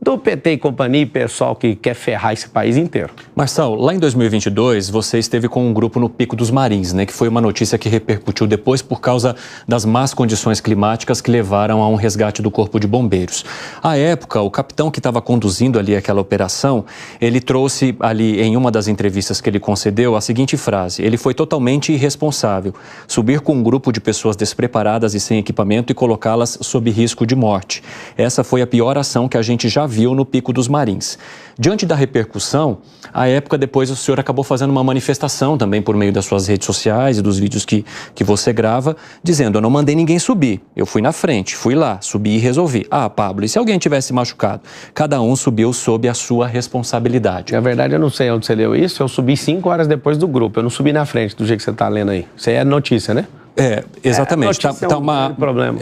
S2: do PT e companhia e pessoal que quer ferrar esse país inteiro.
S3: Marçal, lá em 2022, você esteve com um grupo no Pico dos Marins, né? Que foi uma notícia que repercutiu depois por causa das más condições climáticas que levaram a um resgate do Corpo de Bombeiros. À época, o capitão que estava conduzindo ali aquela operação, ele trouxe ali em uma das entrevistas que ele concedeu a seguinte frase: ele foi totalmente irresponsável, subir com um grupo de pessoas despreparadas e sem equipamento e colocá-las sob risco de morte. Essa foi a pior ação que a gente já viu no Pico dos Marins. Diante da repercussão, à época depois o senhor acabou fazendo uma manifestação também por meio das suas redes sociais e dos vídeos que você grava, dizendo: eu não mandei ninguém subir, eu fui na frente, fui lá, subi e resolvi. Pablo, e se alguém tivesse machucado? Cada um subiu sob a sua responsabilidade.
S2: Na verdade, eu não sei onde você leu isso, eu subi 5 horas depois do grupo, eu não subi na frente do jeito que você está lendo aí. Isso aí é notícia, né?
S3: Exatamente.
S2: Tá um problema.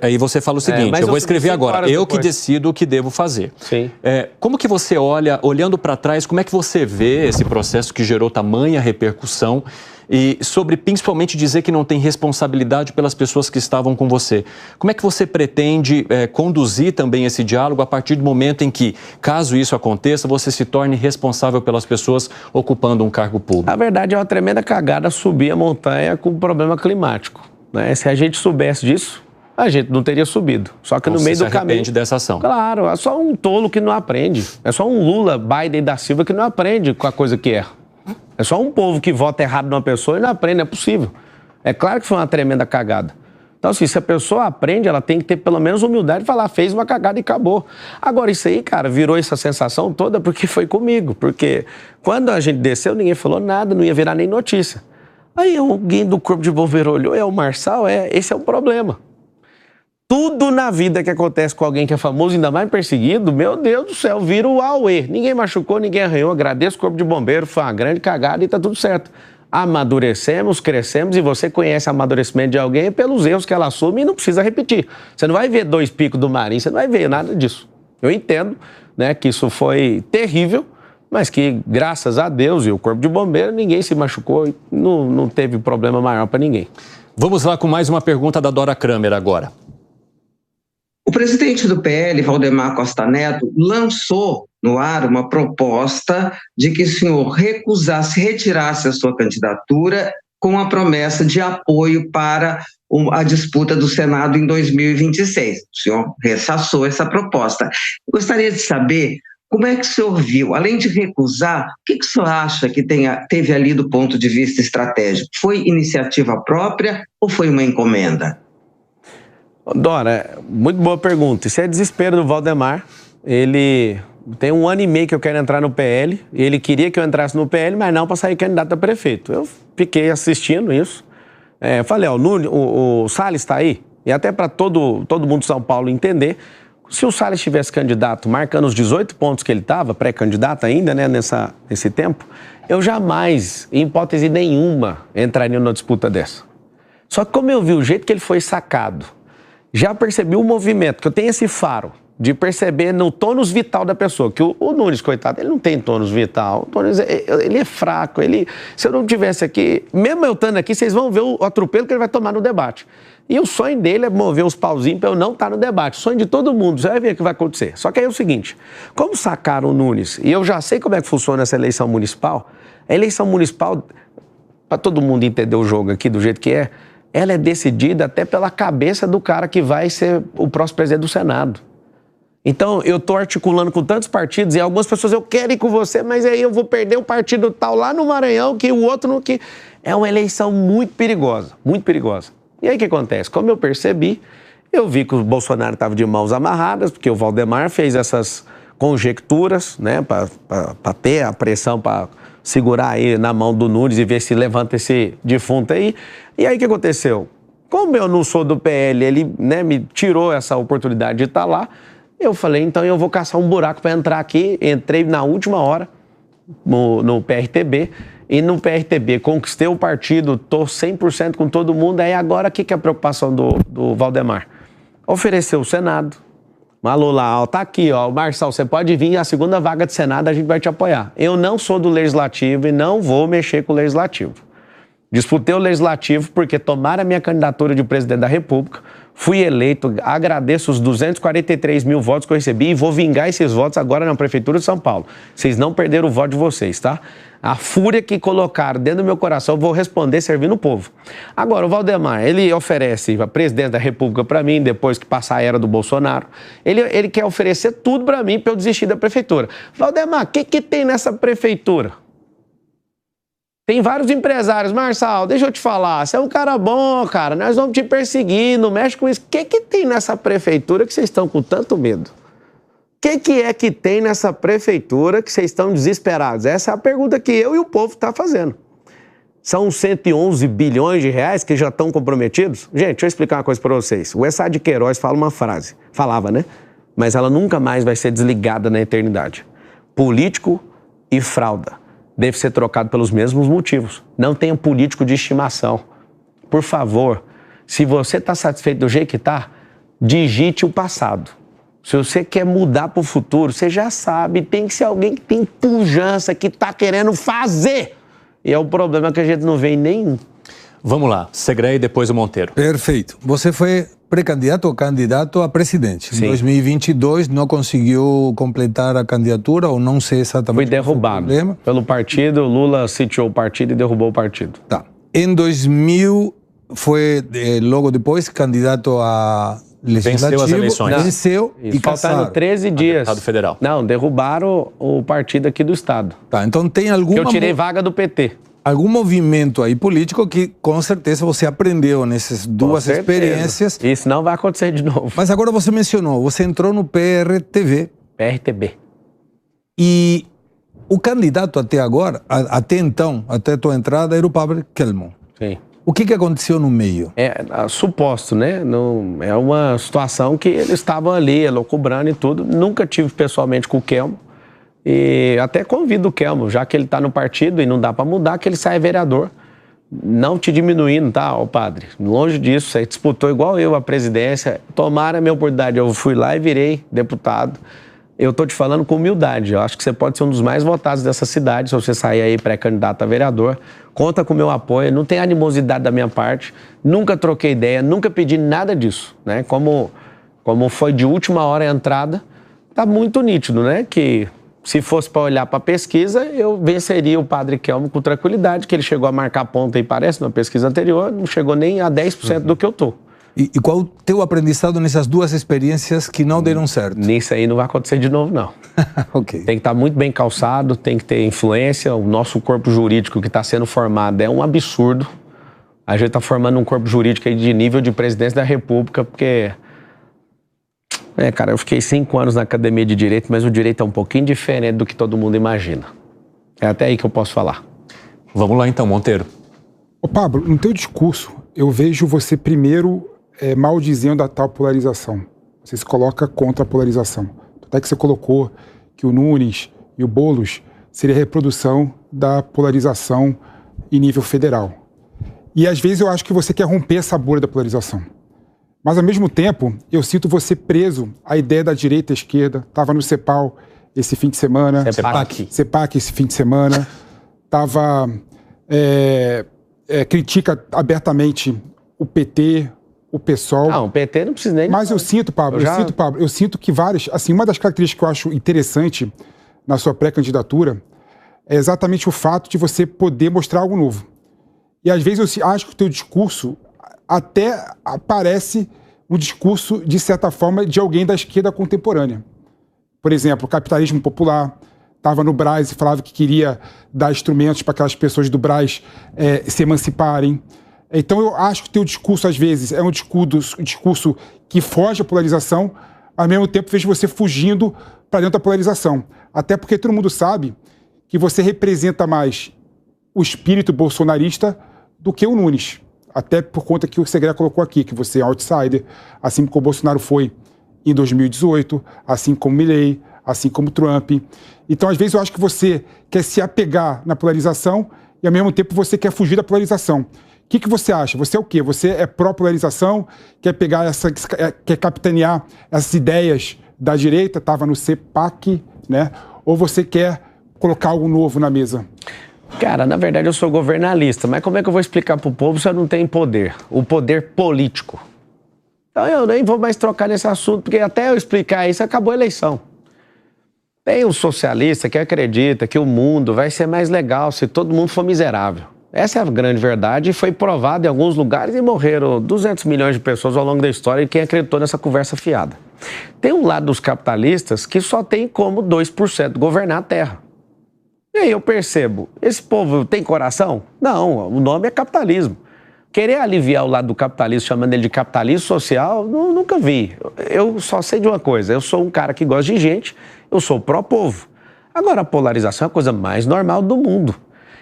S3: Aí você fala o seguinte, eu vou escrever agora, eu que decido o que devo fazer.
S2: Sim.
S3: Como que você olhando para trás, como é que você vê esse processo que gerou tamanha repercussão e sobre principalmente dizer que não tem responsabilidade pelas pessoas que estavam com você? Como é que você pretende conduzir também esse diálogo a partir do momento em que, caso isso aconteça, você se torne responsável pelas pessoas ocupando um cargo público?
S2: A verdade é uma tremenda cagada subir a montanha com problema climático, né? Se a gente soubesse disso, a gente não teria subido. Só que no meio do caminho... Você se arrepende
S3: dessa ação?
S2: Claro, é só um tolo que não aprende. É só um Lula, Biden da Silva que não aprende com a coisa que erra. É só um povo que vota errado numa pessoa e não aprende, não é possível. É claro que foi uma tremenda cagada. Então, assim, se a pessoa aprende, ela tem que ter pelo menos humildade de falar, fez uma cagada e acabou. Agora, isso aí, cara, virou essa sensação toda porque foi comigo. Porque quando a gente desceu, ninguém falou nada, não ia virar nem notícia. Aí alguém do Corpo de Bombeiro olhou, o Marçal, esse é o problema. Tudo na vida que acontece com alguém que é famoso, ainda mais perseguido, meu Deus do céu, vira o auê. Ninguém machucou, ninguém arranhou, agradeço o Corpo de Bombeiro, foi uma grande cagada e tá tudo certo. Amadurecemos, crescemos, e você conhece o amadurecimento de alguém pelos erros que ela assume e não precisa repetir. Você não vai ver 2 picos do Marinho, você não vai ver nada disso. Eu entendo, né, que isso foi terrível, mas que, graças a Deus e o Corpo de Bombeiro, ninguém se machucou e não teve problema maior para ninguém.
S3: Vamos lá com mais uma pergunta da Dora Kramer agora.
S4: O presidente do PL, Valdemar Costa Neto, lançou no ar uma proposta de que o senhor retirasse a sua candidatura com a promessa de apoio para a disputa do Senado em 2026. O senhor rechaçou essa proposta. Eu gostaria de saber Como é que o senhor viu? Além de recusar, o que o senhor acha que teve ali do ponto de vista estratégico? Foi iniciativa própria ou foi uma encomenda?
S2: Dora, muito boa pergunta. Isso é desespero do Valdemar. Ele tem 1 ano e meio que eu quero entrar no PL. Ele queria que eu entrasse no PL, mas não para sair candidato a prefeito. Eu fiquei assistindo isso. Falei, o Salles está aí. E até para todo mundo de São Paulo entender, se o Salles tivesse candidato, marcando os 18 pontos que ele estava, pré-candidato ainda, né, nesse tempo, eu jamais, em hipótese nenhuma, entraria numa disputa dessa. Só que como eu vi o jeito que ele foi sacado, já percebi o movimento, que eu tenho esse faro de perceber no tônus vital da pessoa, que o Nunes, coitado, ele não tem tônus vital, o Nunes, ele é fraco, se eu não tivesse aqui, mesmo eu estando aqui, vocês vão ver o atropelo que ele vai tomar no debate. E o sonho dele é mover os pauzinhos para eu não estar no debate. O sonho de todo mundo, você vai ver o que vai acontecer. Só que aí é o seguinte, como sacaram o Nunes, e eu já sei como é que funciona essa eleição municipal, a eleição municipal, para todo mundo entender o jogo aqui do jeito que é, ela é decidida até pela cabeça do cara que vai ser o próximo presidente do Senado. Então, eu estou articulando com tantos partidos e algumas pessoas, eu quero ir com você, mas aí eu vou perder o partido tal lá no Maranhão, que o outro no que... É uma eleição muito perigosa, muito perigosa. E aí o que acontece? Como eu percebi, eu vi que o Bolsonaro estava de mãos amarradas, porque o Valdemar fez essas conjecturas, né, para ter a pressão, para segurar aí na mão do Nunes e ver se levanta esse defunto aí. E aí o que aconteceu? Como eu não sou do PL, ele, né, me tirou essa oportunidade de estar lá, eu falei, então eu vou caçar um buraco para entrar aqui. Entrei na última hora no PRTB, e no PRTB conquistei o partido, estou 100% com todo mundo. Aí agora o que é a preocupação do Valdemar? Ofereceu o Senado. Alô lá, ó, tá aqui, ó, Marçal, você pode vir, a segunda vaga de Senado a gente vai te apoiar. Eu não sou do Legislativo e não vou mexer com o Legislativo. Disputei o Legislativo porque tomaram a minha candidatura de presidente da República, fui eleito, agradeço os 243 mil votos que eu recebi e vou vingar esses votos agora na Prefeitura de São Paulo. Vocês não perderam o voto de vocês, tá? A fúria que colocaram dentro do meu coração, eu vou responder servindo o povo. Agora, o Valdemar, ele oferece a presidente da República para mim, depois que passar a era do Bolsonaro. Ele quer oferecer tudo para mim para eu desistir da prefeitura. Valdemar, o que tem nessa prefeitura? Tem vários empresários. Marçal, deixa eu te falar, você é um cara bom, cara, nós vamos te perseguir, não mexe com isso. O que tem nessa prefeitura que vocês estão com tanto medo? O que é que tem nessa prefeitura que vocês estão desesperados? Essa é a pergunta que eu e o povo estão fazendo. São 111 bilhões de reais que já estão comprometidos? Gente, deixa eu explicar uma coisa para vocês. O Essá de Queiroz fala uma frase, falava, né? Mas ela nunca mais vai ser desligada na eternidade. Político e frauda deve ser trocado pelos mesmos motivos. Não tenha político de estimação. Por favor, se você está satisfeito do jeito que está, digite o passado. Se você quer mudar para o futuro, você já sabe, tem que ser alguém que tem pujança, que está querendo fazer. E é o problema que a gente não vê em nenhum.
S3: Vamos lá, Segré e depois o Monteiro.
S5: Perfeito. Você foi pré-candidato ou candidato a presidente.
S2: Sim.
S5: Em 2022 não conseguiu completar a candidatura ou não sei exatamente.
S2: Foi derrubado pelo partido, Lula sitiou o partido e derrubou o partido.
S5: Tá. Em 2000 foi logo depois candidato a legislativo.
S3: Venceu as eleições.
S5: Venceu e
S2: faltando
S5: cassaram.
S2: 13 dias.
S3: Deputado federal.
S2: Não, derrubaram o partido aqui do estado.
S5: Tá, então tem alguma...
S2: Eu tirei vaga do PT.
S5: Algum movimento aí político que com certeza você aprendeu nessas duas experiências.
S2: Isso não vai acontecer de novo.
S5: Mas agora você mencionou, você entrou no PRTB.
S2: PRTB.
S5: E o candidato até agora, até então, até a tua entrada, era o Pablo Kelmon.
S2: Sim.
S5: O que aconteceu no meio?
S2: Suposto, né? Não, é uma situação que eles estavam ali, elucubrando e tudo. Nunca tive pessoalmente com o Kelmon. E até convido o Kelmon, já que ele está no partido e não dá para mudar, que ele saia vereador. Não te diminuindo, tá, ô padre? Longe disso, você disputou igual eu a presidência. Tomaram a minha oportunidade, eu fui lá e virei deputado. Eu tô te falando com humildade, eu acho que você pode ser um dos mais votados dessa cidade, se você sair aí pré-candidato a vereador. Conta com o meu apoio, não tem animosidade da minha parte, nunca troquei ideia, nunca pedi nada disso, né? Como foi de última hora a entrada, tá muito nítido, né? Que se fosse para olhar para a pesquisa, eu venceria o padre Kelmon com tranquilidade, que ele chegou a marcar ponta e parece, na pesquisa anterior, não chegou nem a 10% do que eu tô.
S5: E qual o teu aprendizado nessas duas experiências que não deram certo?
S2: Nisso aí não vai acontecer de novo, não.
S5: Ok.
S2: Tem que estar muito bem calçado, tem que ter influência. O nosso corpo jurídico que está sendo formado é um absurdo. A gente está formando um corpo jurídico aí de nível de presidência da República, porque... cara, eu fiquei 5 anos na academia de Direito, mas o direito é um pouquinho diferente do que todo mundo imagina. É até aí que eu posso falar.
S3: Vamos lá então, Monteiro.
S7: Ô Pablo, no teu discurso, eu vejo você primeiro maldizendo a tal polarização. Você se coloca contra a polarização. Até que você colocou que o Nunes e o Boulos seria a reprodução da polarização em nível federal. E às vezes eu acho que você quer romper essa bolha da polarização. Mas ao mesmo tempo, eu sinto você preso à ideia da direita e esquerda. Estava no CEPAL esse fim de semana. CEPAC esse fim de semana. Estava... critica abertamente o PT, o PSOL.
S2: Não, o PT não precisa nem...
S7: Mas eu sinto, Pablo, eu sinto que várias... Assim, uma das características que eu acho interessante na sua pré-candidatura é exatamente o fato de você poder mostrar algo novo. E às vezes eu acho que o teu discurso até parece um discurso, de certa forma, de alguém da esquerda contemporânea. Por exemplo, o capitalismo popular estava no Brás e falava que queria dar instrumentos para aquelas pessoas do Brás se emanciparem. Então eu acho que o teu discurso, às vezes, é um discurso que foge à polarização, ao mesmo tempo vejo você fugindo para dentro da polarização. Até porque todo mundo sabe que você representa mais o espírito bolsonarista do que o Nunes. Até por conta que o Segré colocou aqui, que você é outsider, assim como o Bolsonaro foi em 2018, assim como Milei, assim como Trump. Então, às vezes, eu acho que você quer se apegar na polarização e, ao mesmo tempo, você quer fugir da polarização. O que você acha? Você é o quê? Você é pró-polarização? Quer pegar quer capitanear essas ideias da direita? Estava no CEPAC, né? Ou você quer colocar algo novo na mesa?
S2: Cara, na verdade eu sou governalista, mas como é que eu vou explicar pro povo se eu não tenho poder? O poder político. Então eu nem vou mais trocar nesse assunto, porque até eu explicar isso, acabou a eleição. Tem um socialista que acredita que o mundo vai ser mais legal se todo mundo for miserável. Essa é a grande verdade e foi provado em alguns lugares e morreram 200 milhões de pessoas ao longo da história e quem acreditou nessa conversa fiada. Tem um lado dos capitalistas que só tem como 2% governar a terra. E aí eu percebo, esse povo tem coração? Não, o nome é capitalismo. Querer aliviar o lado do capitalismo, chamando ele de capitalismo social, nunca vi. Eu só sei de uma coisa, eu sou um cara que gosta de gente, eu sou pró-povo. Agora, a polarização é a coisa mais normal do mundo.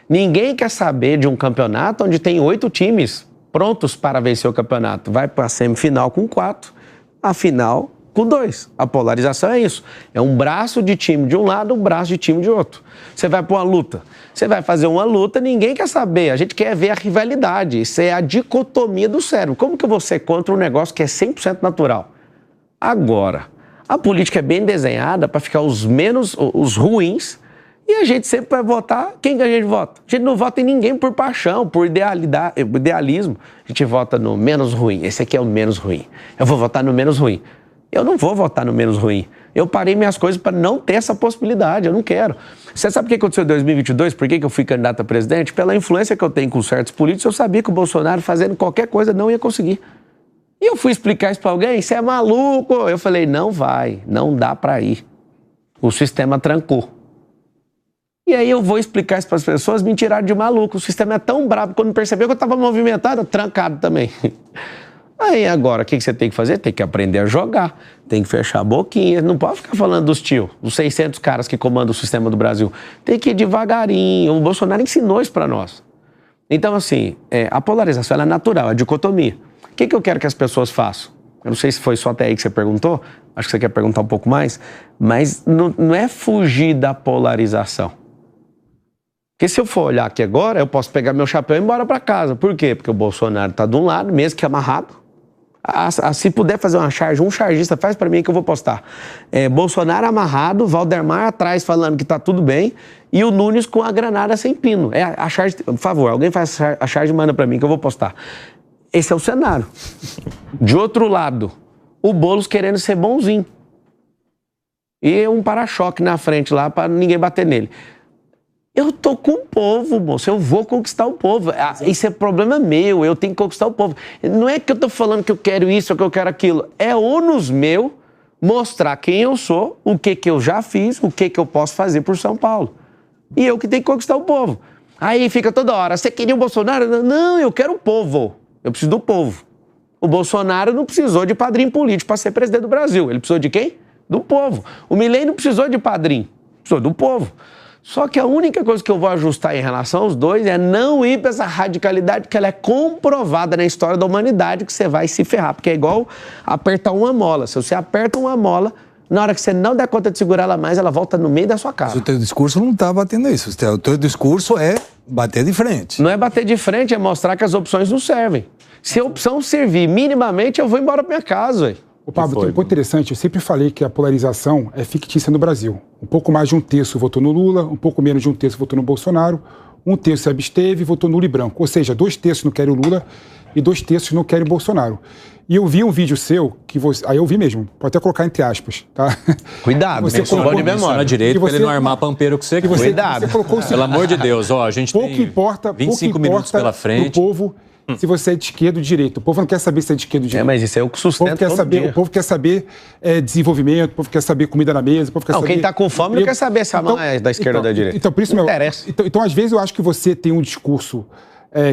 S2: Ninguém quer saber de um campeonato onde tem 8 times prontos para vencer o campeonato. Vai para a semifinal com 4, a final com 2. A polarização é isso. É um braço de time de um lado, um braço de time de outro. Você vai para uma luta. Você vai fazer uma luta, ninguém quer saber. A gente quer ver a rivalidade. Isso é a dicotomia do cérebro. Como que eu vou ser contra um negócio que é 100% natural? Agora, a política é bem desenhada para ficar os ruins e a gente sempre vai votar. Quem que a gente vota? A gente não vota em ninguém por paixão, por idealismo. A gente vota no menos ruim. Esse aqui é o menos ruim. Eu vou votar no menos ruim. Eu não vou votar no menos ruim. Eu parei minhas coisas para não ter essa possibilidade. Eu não quero. Você sabe o que aconteceu em 2022? Por que eu fui candidato a presidente? Pela influência que eu tenho com certos políticos, eu sabia que o Bolsonaro, fazendo qualquer coisa, não ia conseguir. E eu fui explicar isso para alguém. Você é maluco? Eu falei, não vai. Não dá para ir. O sistema trancou. E aí eu vou explicar isso para as pessoas, me tiraram de maluco. O sistema é tão brabo, quando percebeu que eu estava movimentado, trancado também. Aí agora, o que você tem que fazer? Tem que aprender a jogar, tem que fechar a boquinha, não pode ficar falando dos tios, dos 600 caras que comandam o sistema do Brasil. Tem que ir devagarinho, o Bolsonaro ensinou isso para nós. Então, assim, a polarização ela é natural, é dicotomia. O que eu quero que as pessoas façam? Eu não sei se foi só até aí que você perguntou, acho que você quer perguntar um pouco mais, mas não é fugir da polarização. Porque se eu for olhar aqui agora, eu posso pegar meu chapéu e ir embora para casa. Por quê? Porque o Bolsonaro está de um lado, mesmo que amarrado. Se puder fazer uma charge, um chargista faz para mim que eu vou postar. Bolsonaro amarrado, Valdemar atrás falando que tá tudo bem e o Nunes com a granada sem pino. A charge, por favor, alguém faz a charge e manda para mim que eu vou postar. Esse é o cenário. De outro lado, o Boulos querendo ser bonzinho. E um para-choque na frente lá para ninguém bater nele. Eu tô com o povo, moço. Eu vou conquistar o povo. Isso é problema meu. Eu tenho que conquistar o povo. Não é que eu tô falando que eu quero isso ou que eu quero aquilo. É ônus meu mostrar quem eu sou, o que eu já fiz, o que eu posso fazer por São Paulo. E eu que tenho que conquistar o povo. Aí fica toda hora, você queria o Bolsonaro? Não, eu quero o povo. Eu preciso do povo. O Bolsonaro não precisou de padrinho político para ser presidente do Brasil. Ele precisou de quem? Do povo. O Milei não precisou de padrinho. Precisou do povo. Só que a única coisa que eu vou ajustar em relação aos dois é não ir para essa radicalidade, que ela é comprovada na história da humanidade, que você vai se ferrar. Porque é igual apertar uma mola. Se você aperta uma mola, na hora que você não der conta de segurar ela mais, ela volta no meio da sua cara.
S5: Mas o teu discurso não está batendo isso. O teu discurso é bater de frente.
S2: Não é bater de frente, é mostrar que as opções não servem. Se a opção servir minimamente, eu vou embora para minha casa, velho.
S7: O Pablo, tem um ponto interessante. Eu sempre falei que a polarização é fictícia no Brasil. Um pouco mais de 1/3 votou no Lula, um pouco menos de 1/3 votou no Bolsonaro, 1/3 se absteve e votou nulo e branco. Ou seja, 2/3 não querem o Lula e 2/3 não querem o Bolsonaro. E eu vi um vídeo seu, que você, aí eu vi mesmo, pode até colocar entre aspas, tá?
S2: Cuidado,
S3: você colocou de memória direito para ele não armar pampeiro que você quer.
S2: Cuidado.
S3: Pelo amor de Deus, ó, a gente
S7: pouco
S3: tem
S7: importa,
S3: 25
S7: pouco
S3: minutos
S7: importa
S3: pela frente.
S7: do povo se você é de esquerda ou de direita. O povo não quer saber se é de esquerda ou de direita.
S2: Mas isso é o que sustenta
S7: O povo quer saber desenvolvimento, o povo quer saber comida na mesa, o povo quer saber...
S2: Quem está com fome não quer saber se a mão é da esquerda ou da direita.
S7: Então, por isso,
S2: não interessa.
S7: Então, às vezes, eu acho que você tem um discurso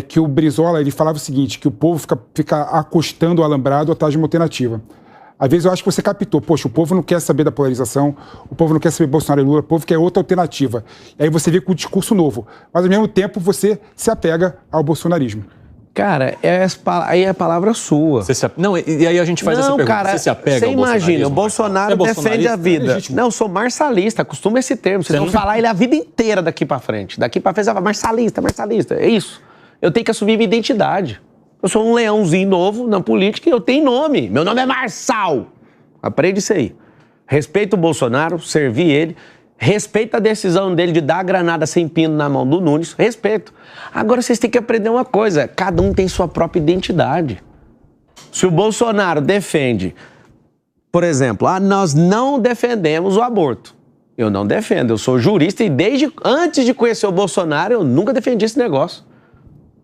S7: que o Brizola, ele falava o seguinte, que o povo fica acostando o alambrado atrás de uma alternativa. Às vezes eu acho que você captou, poxa, o povo não quer saber da polarização, o povo não quer saber Bolsonaro e Lula, o povo quer outra alternativa. E aí você vê com um discurso novo, mas ao mesmo tempo você se apega ao bolsonarismo.
S2: Cara, aí é a palavra sua.
S3: Não, e aí a gente faz essa pergunta. Cara, você se apega ao bolsonarismo?
S2: Você imagina, o Bolsonaro defende a vida. Não, eu sou marsalista, acostuma esse termo. Vocês vão falar ele a vida inteira daqui pra frente. Daqui pra frente você vai marsalista. É isso. Eu tenho que assumir minha identidade. Eu sou um leãozinho novo na política e eu tenho nome. Meu nome é Marçal. Aprende isso aí. Respeita o Bolsonaro, servi ele. Respeita a decisão dele de dar a granada sem pino na mão do Nunes. Respeito. Agora vocês têm que aprender uma coisa. Cada um tem sua própria identidade. Se o Bolsonaro defende, por exemplo, nós não defendemos o aborto. Eu não defendo. Eu sou jurista e desde antes de conhecer o Bolsonaro, eu nunca defendi esse negócio.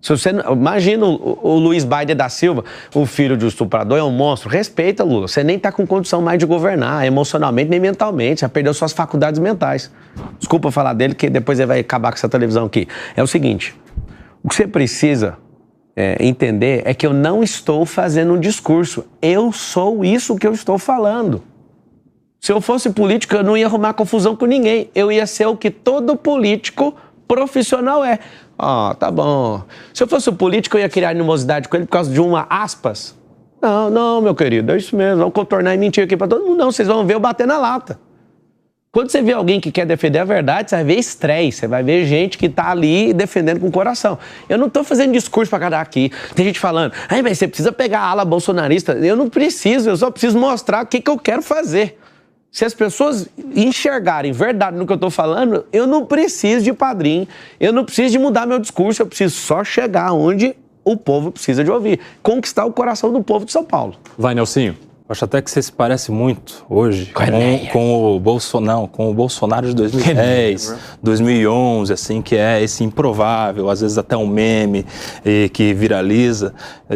S2: Se você imagina o Luiz Biden da Silva, o filho de um estuprador, é um monstro. Respeita, Lula. Você nem está com condição mais de governar, emocionalmente nem mentalmente. Já perdeu suas faculdades mentais. Desculpa falar dele, que depois ele vai acabar com essa televisão aqui. É o seguinte, o que você precisa entender é que eu não estou fazendo um discurso. Eu sou isso que eu estou falando. Se eu fosse político, eu não ia arrumar confusão com ninguém. Eu ia ser o que todo político profissional é. Tá bom. Se eu fosse um político, eu ia criar animosidade com ele por causa de uma aspas? Não, meu querido, é isso mesmo. Vamos contornar e mentir aqui pra todo mundo. Não, vocês vão ver eu bater na lata. Quando você vê alguém que quer defender a verdade, você vai ver estresse, você vai ver gente que tá ali defendendo com o coração. Eu não tô fazendo discurso pra cada aqui. Tem gente falando, mas você precisa pegar a ala bolsonarista. Eu não preciso, eu só preciso mostrar o que eu quero fazer. Se as pessoas enxergarem verdade no que eu estou falando, eu não preciso de padrinho, eu não preciso de mudar meu discurso, eu preciso só chegar onde o povo precisa de ouvir. Conquistar o coração do povo de São Paulo.
S3: Vai, Nelsinho.
S6: Acho até que você se parece muito hoje com o Bolsonaro de 2010, 2011, assim, que é esse improvável, às vezes até um meme que viraliza.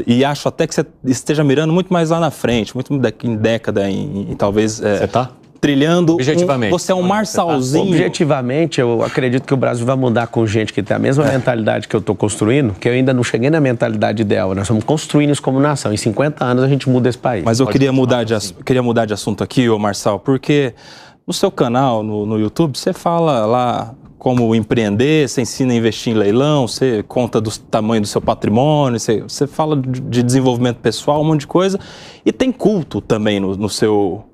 S6: E acho até que você esteja mirando muito mais lá na frente, muito em década, em talvez...
S3: Você tá?
S6: Trilhando.
S3: Objetivamente.
S6: Você é um marsalzinho.
S2: Objetivamente, eu acredito que o Brasil vai mudar com gente que tem a mesma mentalidade que eu estou construindo, que eu ainda não cheguei na mentalidade ideal. Nós estamos construindo isso como nação. Em 50 anos a gente muda esse país.
S6: Mas eu queria mudar de assunto aqui, ô Marçal, porque no seu canal, no YouTube, você fala lá como empreender, você ensina a investir em leilão, você conta do tamanho do seu patrimônio, você fala de desenvolvimento pessoal, um monte de coisa. E tem culto também no seu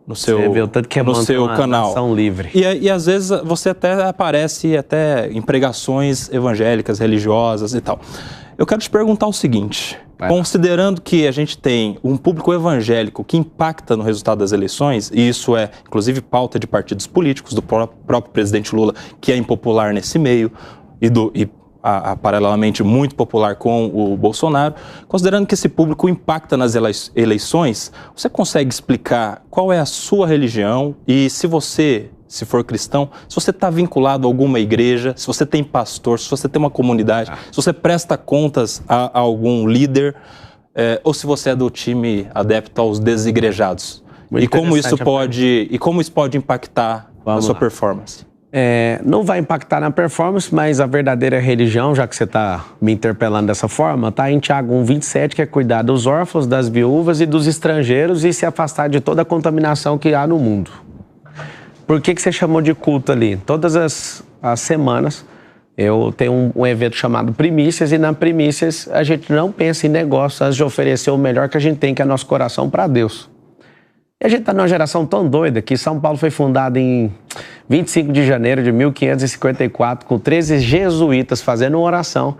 S6: canal.
S2: Nação livre.
S6: E às vezes você até aparece até em pregações evangélicas, religiosas e tal. Eu quero te perguntar o seguinte, considerando que a gente tem um público evangélico que impacta no resultado das eleições, e isso é, inclusive, pauta de partidos políticos, do próprio presidente Lula, que é impopular nesse meio, e paralelamente muito popular com o Bolsonaro, considerando que esse público impacta nas eleições, você consegue explicar qual é a sua religião e se se for cristão, se você está vinculado a alguma igreja, se você tem pastor, se você tem uma comunidade, se você presta contas a algum líder, ou se você é do time adepto aos desigrejados. E como isso pode impactar na sua performance?
S2: Não vai impactar na performance, mas a verdadeira religião, já que você está me interpelando dessa forma, está em Tiago 1,27, que é cuidar dos órfãos, das viúvas e dos estrangeiros e se afastar de toda a contaminação que há no mundo. Por que você chamou de culto ali? Todas as semanas eu tenho um evento chamado Primícias, e na Primícias a gente não pensa em negócio antes de oferecer o melhor que a gente tem, que é nosso coração, para Deus. E a gente está numa geração tão doida que São Paulo foi fundado em 25 de janeiro de 1554, com 13 jesuítas fazendo uma oração.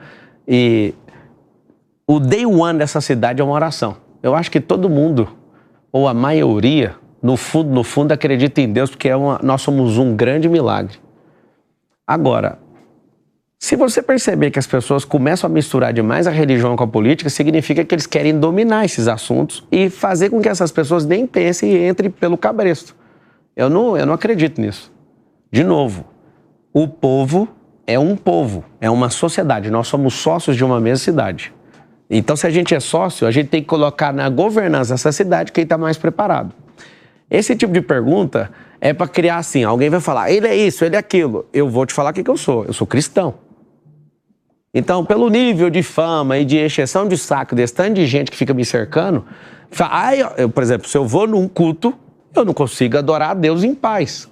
S2: E o day one dessa cidade é uma oração. Eu acho que todo mundo, ou a maioria, no fundo acredita em Deus, porque nós somos um grande milagre. Agora, se você perceber que as pessoas começam a misturar demais a religião com a política, significa que eles querem dominar esses assuntos e fazer com que essas pessoas nem pensem e entrem pelo cabresto. Eu não acredito nisso. De novo, o povo é um povo, é uma sociedade. Nós somos sócios de uma mesma cidade. Então, se a gente é sócio, a gente tem que colocar na governança dessa cidade quem está mais preparado. Esse tipo de pergunta é para criar assim, alguém vai falar, ele é isso, ele é aquilo. Eu vou te falar o que eu sou cristão. Então, pelo nível de fama e de encheção de saco desse tanto de gente que fica me cercando, por exemplo, se eu vou num culto, eu não consigo adorar a Deus em paz.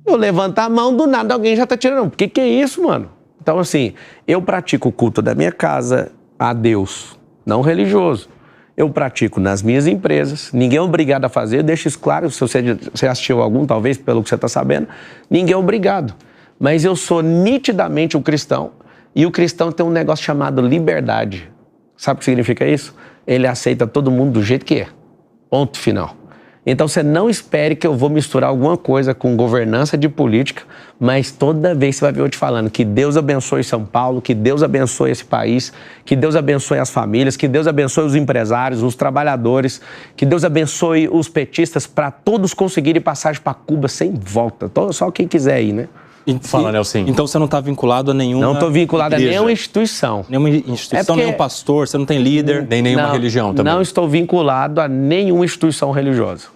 S2: Eu levanto a mão, do nada alguém já está tirando. O que é isso, mano? Então, assim, eu pratico o culto da minha casa a Deus, não religioso. Eu pratico nas minhas empresas, ninguém é obrigado a fazer, eu deixo isso claro, se você assistiu algum, talvez, pelo que você está sabendo, ninguém é obrigado. Mas eu sou nitidamente um cristão, e o cristão tem um negócio chamado liberdade. Sabe o que significa isso? Ele aceita todo mundo do jeito que é. Ponto final. Então você não espere que eu vou misturar alguma coisa com governança de política, mas toda vez você vai ver eu te falando que Deus abençoe São Paulo, que Deus abençoe esse país, que Deus abençoe as famílias, que Deus abençoe os empresários, os trabalhadores, que Deus abençoe os petistas para todos conseguirem passagem para Cuba sem volta. Só quem quiser ir, né?
S6: Fala, Nelson. Então você não está vinculado a nenhuma
S2: Não estou vinculado
S6: igreja,
S2: a nenhuma instituição.
S6: Nenhuma instituição, nenhum pastor, você não tem líder.
S3: Nem nenhuma religião também.
S2: Não estou vinculado a nenhuma instituição religiosa.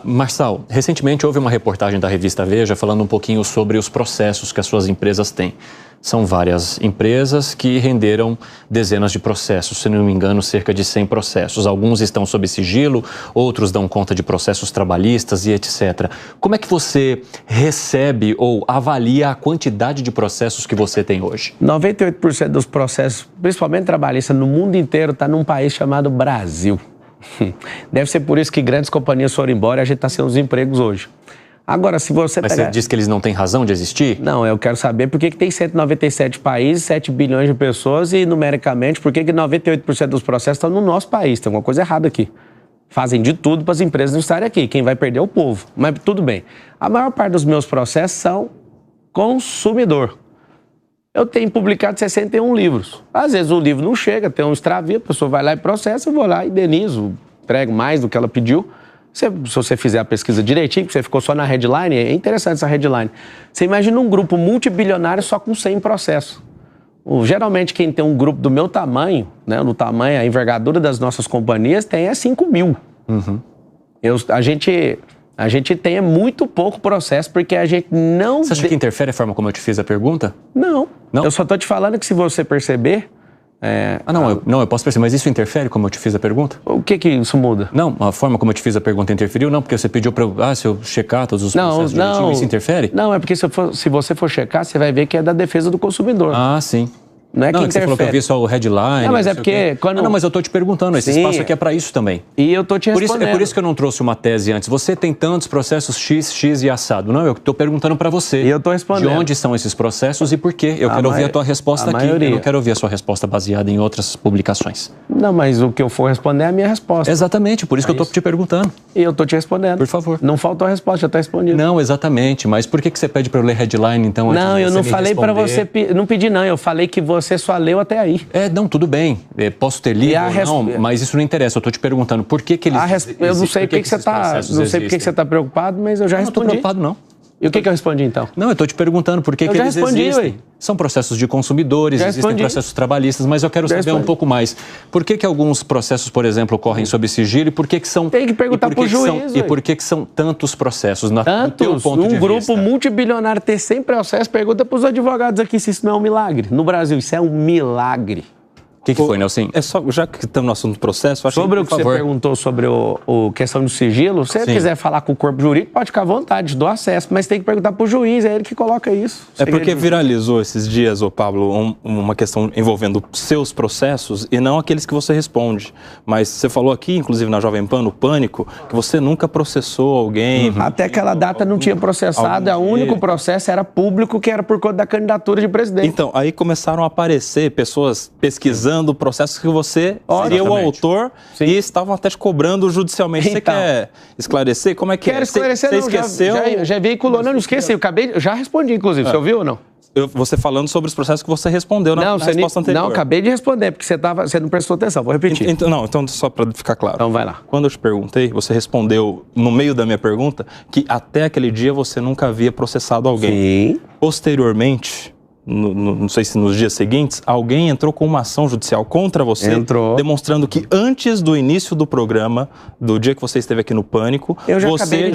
S3: Marçal, recentemente houve uma reportagem da revista Veja falando um pouquinho sobre os processos que as suas empresas têm. São várias empresas que renderam dezenas de processos, se não me engano, cerca de 100 processos. Alguns estão sob sigilo, outros dão conta de processos trabalhistas e etc. Como é que você recebe ou avalia a quantidade de processos que você tem hoje?
S2: 98% dos processos, principalmente trabalhistas, no mundo inteiro, está num país chamado Brasil. Deve ser por isso que grandes companhias foram embora e a gente está sem os empregos hoje. Agora, se você
S3: Mas você diz que eles não têm razão de existir?
S2: Não, eu quero saber por que tem 197 países, 7 bilhões de pessoas e, numericamente, por que 98% dos processos estão no nosso país. Tem alguma coisa errada aqui. Fazem de tudo para as empresas não estarem aqui. Quem vai perder é o povo. Mas tudo bem. A maior parte dos meus processos são consumidor. Eu tenho publicado 61 livros. Às vezes o livro não chega, tem um extravio, a pessoa vai lá e processa, eu vou lá e indenizo, entrego mais do que ela pediu. Se você fizer a pesquisa direitinho, porque você ficou só na headline, é interessante essa headline. Você imagina um grupo multibilionário só com 100 processos. Geralmente quem tem um grupo do meu tamanho, né, no tamanho, a envergadura das nossas companhias, tem 5 mil.
S3: Uhum.
S2: A gente tem muito pouco processo porque a gente não...
S3: Você acha que interfere a forma como eu te fiz a pergunta?
S2: Não.
S3: Não?
S2: Eu só estou te falando que se você perceber...
S3: eu posso perceber, mas isso interfere como eu te fiz a pergunta?
S2: O que isso muda?
S3: Não, a forma como eu te fiz a pergunta interferiu, não, porque você pediu para se eu checar todos os processos direitinho, isso interfere?
S2: Não, é porque se você for checar, você vai ver que é da defesa do consumidor.
S3: Ah, sim.
S2: Não é que interfere.
S3: Você falou que eu vi só o headline.
S2: Não, mas é porque...
S3: Não, mas eu tô te perguntando, esse espaço aqui é para isso também.
S2: E eu tô te respondendo.
S3: É por isso que eu não trouxe uma tese antes. Você tem tantos processos X e assado. Não, eu tô perguntando para você.
S2: E eu tô respondendo.
S3: De onde são esses processos e por quê? Eu quero ouvir a tua resposta aqui. Eu não quero ouvir a sua resposta baseada em outras publicações.
S2: Não, mas o que eu for responder é a minha resposta.
S3: Exatamente, por isso que eu tô te perguntando.
S2: E eu tô te respondendo.
S3: Por favor.
S2: Não faltou a resposta, já tá respondido.
S3: Não, exatamente. Mas por que você pede para eu ler headline, então?
S2: Não, eu não falei para você... Não pedi, não. Eu falei que você só leu até aí.
S3: Não, tudo bem. Posso ter lido ou não, mas isso não interessa. Eu estou te perguntando por que eles
S2: eu não sei por que você está preocupado, mas eu já respondi.
S3: Não estou preocupado, não.
S2: E o que eu respondi, então?
S3: Não, eu estou te perguntando por que eles existem. São processos de consumidores, existem processos trabalhistas, mas eu quero saber um pouco mais. Por que alguns processos, por exemplo, ocorrem sob sigilo e por que são...
S2: Tem que perguntar para o juiz.
S3: E por que são tantos processos?
S2: Tantos? Um grupo multibilionário ter 100 processos, pergunta para os advogados aqui se isso não é um milagre. No Brasil, isso é um milagre.
S3: O que foi, Nelson?
S6: Já que estamos no assunto do processo...
S2: Sobre o que você perguntou sobre o questão do sigilo, se você quiser falar com o corpo jurídico, pode ficar à vontade, dou acesso, mas tem que perguntar para o juiz, é ele que coloca isso.
S6: Porque viralizou esses dias, Pablo, uma questão envolvendo seus processos e não aqueles que você responde. Mas você falou aqui, inclusive na Jovem Pan, no Pânico, que você nunca processou alguém.
S2: Até aquela data não tinha processado, o único processo era público, que era por conta da candidatura de presidente.
S6: Então, aí começaram a aparecer pessoas pesquisando processos que você seria o autor e estavam até te cobrando judicialmente. Você quer esclarecer? Como é que
S2: Quero esclarecer,
S6: você esqueceu?
S2: Já veiculou, não esqueci, já respondi, inclusive, você ouviu ou não?
S6: Você falando sobre os processos que você respondeu na resposta anterior.
S2: Não, acabei de responder, porque você não prestou atenção, vou repetir.
S6: Então só para ficar claro.
S2: Então vai lá.
S6: Quando eu te perguntei, você respondeu, no meio da minha pergunta, que até aquele dia você nunca havia processado alguém.
S2: Sim.
S6: Posteriormente... não sei se nos dias seguintes, alguém entrou com uma ação judicial contra você, demonstrando que antes do início do programa, do dia que você esteve aqui no Pânico, você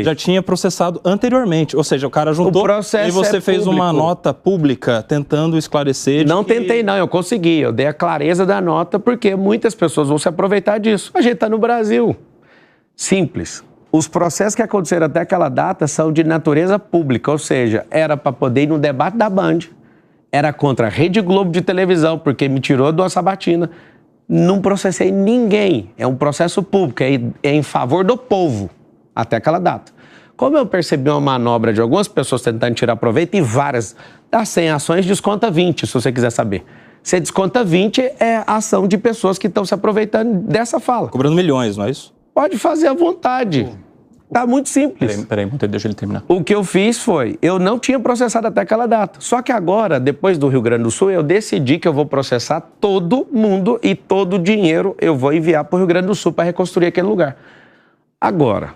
S6: já tinha processado anteriormente. Ou seja, o cara juntou e você fez uma nota pública tentando esclarecer.
S2: Não tentei, não, eu consegui. Eu dei a clareza da nota porque muitas pessoas vão se aproveitar disso. A gente está no Brasil. Simples. Os processos que aconteceram até aquela data são de natureza pública, ou seja, era para poder ir no debate da Band, era contra a Rede Globo de televisão, porque me tirou de uma sabatina. Não processei ninguém, é um processo público, é em favor do povo, até aquela data. Como eu percebi uma manobra de algumas pessoas tentando tirar proveito, e várias, das 100 ações, desconta 20, se você quiser saber. Você desconta 20, é a ação de pessoas que estão se aproveitando dessa fala.
S6: Cobrando milhões, não é isso?
S2: Pode fazer à vontade. Tá muito simples.
S3: Peraí, deixa ele terminar.
S2: O que eu fiz foi, eu não tinha processado até aquela data. Só que agora, depois do Rio Grande do Sul, eu decidi que eu vou processar todo mundo e todo o dinheiro eu vou enviar para o Rio Grande do Sul para reconstruir aquele lugar. Agora,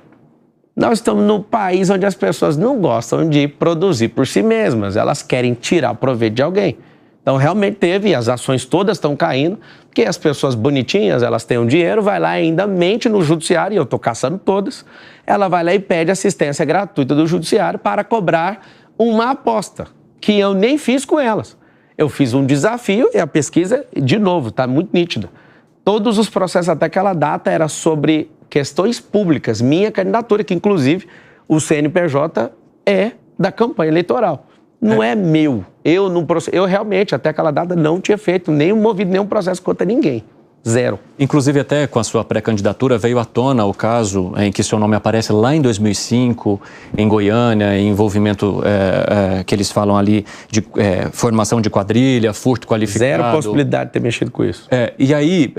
S2: nós estamos num país onde as pessoas não gostam de produzir por si mesmas. Elas querem tirar proveito de alguém. Então, realmente teve, as ações todas estão caindo, porque as pessoas bonitinhas, elas têm um dinheiro, vai lá e ainda mente no judiciário, e eu estou caçando todas, ela vai lá e pede assistência gratuita do judiciário para cobrar uma aposta, que eu nem fiz com elas. Eu fiz um desafio e a pesquisa, de novo, está muito nítida. Todos os processos até aquela data eram sobre questões públicas, minha candidatura, que inclusive o CNPJ é da campanha eleitoral. Não é meu. Eu realmente, até aquela data, não tinha movido nenhum processo contra ninguém. Zero.
S3: Inclusive, até com a sua pré-candidatura, veio à tona o caso em que seu nome aparece lá em 2005, em Goiânia, em envolvimento que eles falam ali de formação de quadrilha, furto qualificado.
S2: Zero possibilidade de ter mexido com isso.
S3: E aí...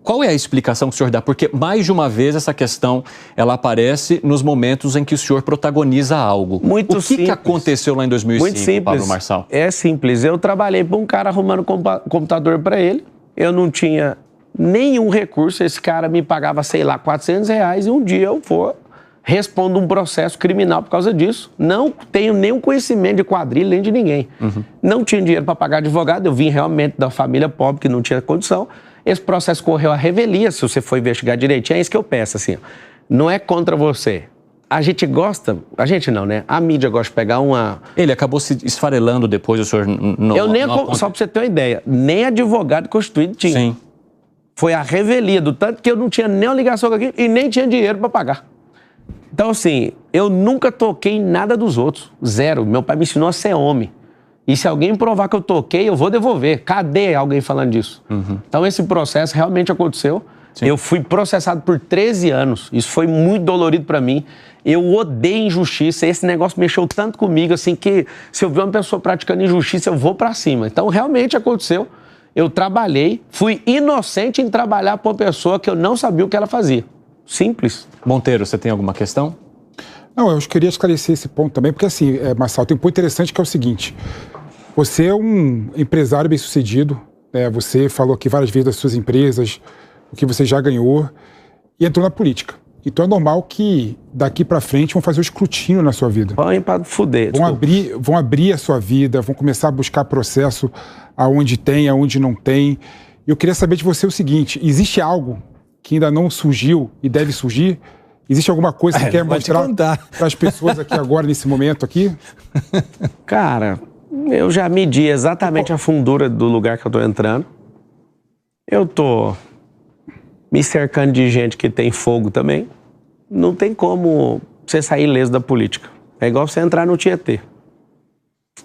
S3: qual é a explicação que o senhor dá? Porque, mais de uma vez, essa questão ela aparece nos momentos em que o senhor protagoniza algo.
S2: Muito simples.
S3: O que aconteceu lá em 2005,
S2: muito simples.
S3: Pablo Marçal?
S2: É simples. Eu trabalhei para um cara arrumando computador para ele. Eu não tinha nenhum recurso. Esse cara me pagava, sei lá, R$400 e um dia eu respondo um processo criminal por causa disso. Não tenho nenhum conhecimento de quadrilha nem de ninguém. Não tinha dinheiro para pagar advogado. Eu vim realmente da família pobre que não tinha condição. Esse processo correu à revelia, se você for investigar direitinho, é isso que eu peço, assim, não é contra você. A gente gosta, a gente não, né? A mídia gosta de pegar uma...
S3: Ele acabou se esfarelando depois, o senhor não...
S2: Só para você ter uma ideia, nem advogado constituído tinha.
S3: Sim.
S2: Foi a revelia, do tanto que eu não tinha nem uma ligação com aquilo e nem tinha dinheiro para pagar. Então, assim, eu nunca toquei em nada dos outros, zero. Meu pai me ensinou a ser homem. E se alguém provar que eu toquei, eu vou devolver. Cadê alguém falando disso? Então, esse processo realmente aconteceu. Sim. Eu fui processado por 13 anos. Isso foi muito dolorido para mim. Eu odeio injustiça. Esse negócio mexeu tanto comigo, assim, que se eu ver uma pessoa praticando injustiça, eu vou para cima. Então, realmente aconteceu. Eu trabalhei, fui inocente em trabalhar para uma pessoa que eu não sabia o que ela fazia. Simples.
S3: Monteiro, você tem alguma questão?
S7: Não, eu queria esclarecer esse ponto também, porque assim, Marçal, tem um ponto interessante que é o seguinte. Você é um empresário bem-sucedido, né? Você falou aqui várias vezes das suas empresas, o que você já ganhou, e entrou na política. Então é normal que daqui para frente vão fazer o escrutínio na sua vida.
S2: Põe para fuder.
S7: Vão abrir a sua vida, vão começar a buscar processo aonde tem, aonde não tem. Eu queria saber de você o seguinte, existe algo que ainda não surgiu e deve surgir? Existe alguma coisa que você quer mostrar para as pessoas aqui agora, nesse momento aqui?
S2: Cara, eu já medi exatamente a fundura do lugar que eu tô entrando. Eu tô me cercando de gente que tem fogo também. Não tem como você sair ileso da política. É igual você entrar no Tietê.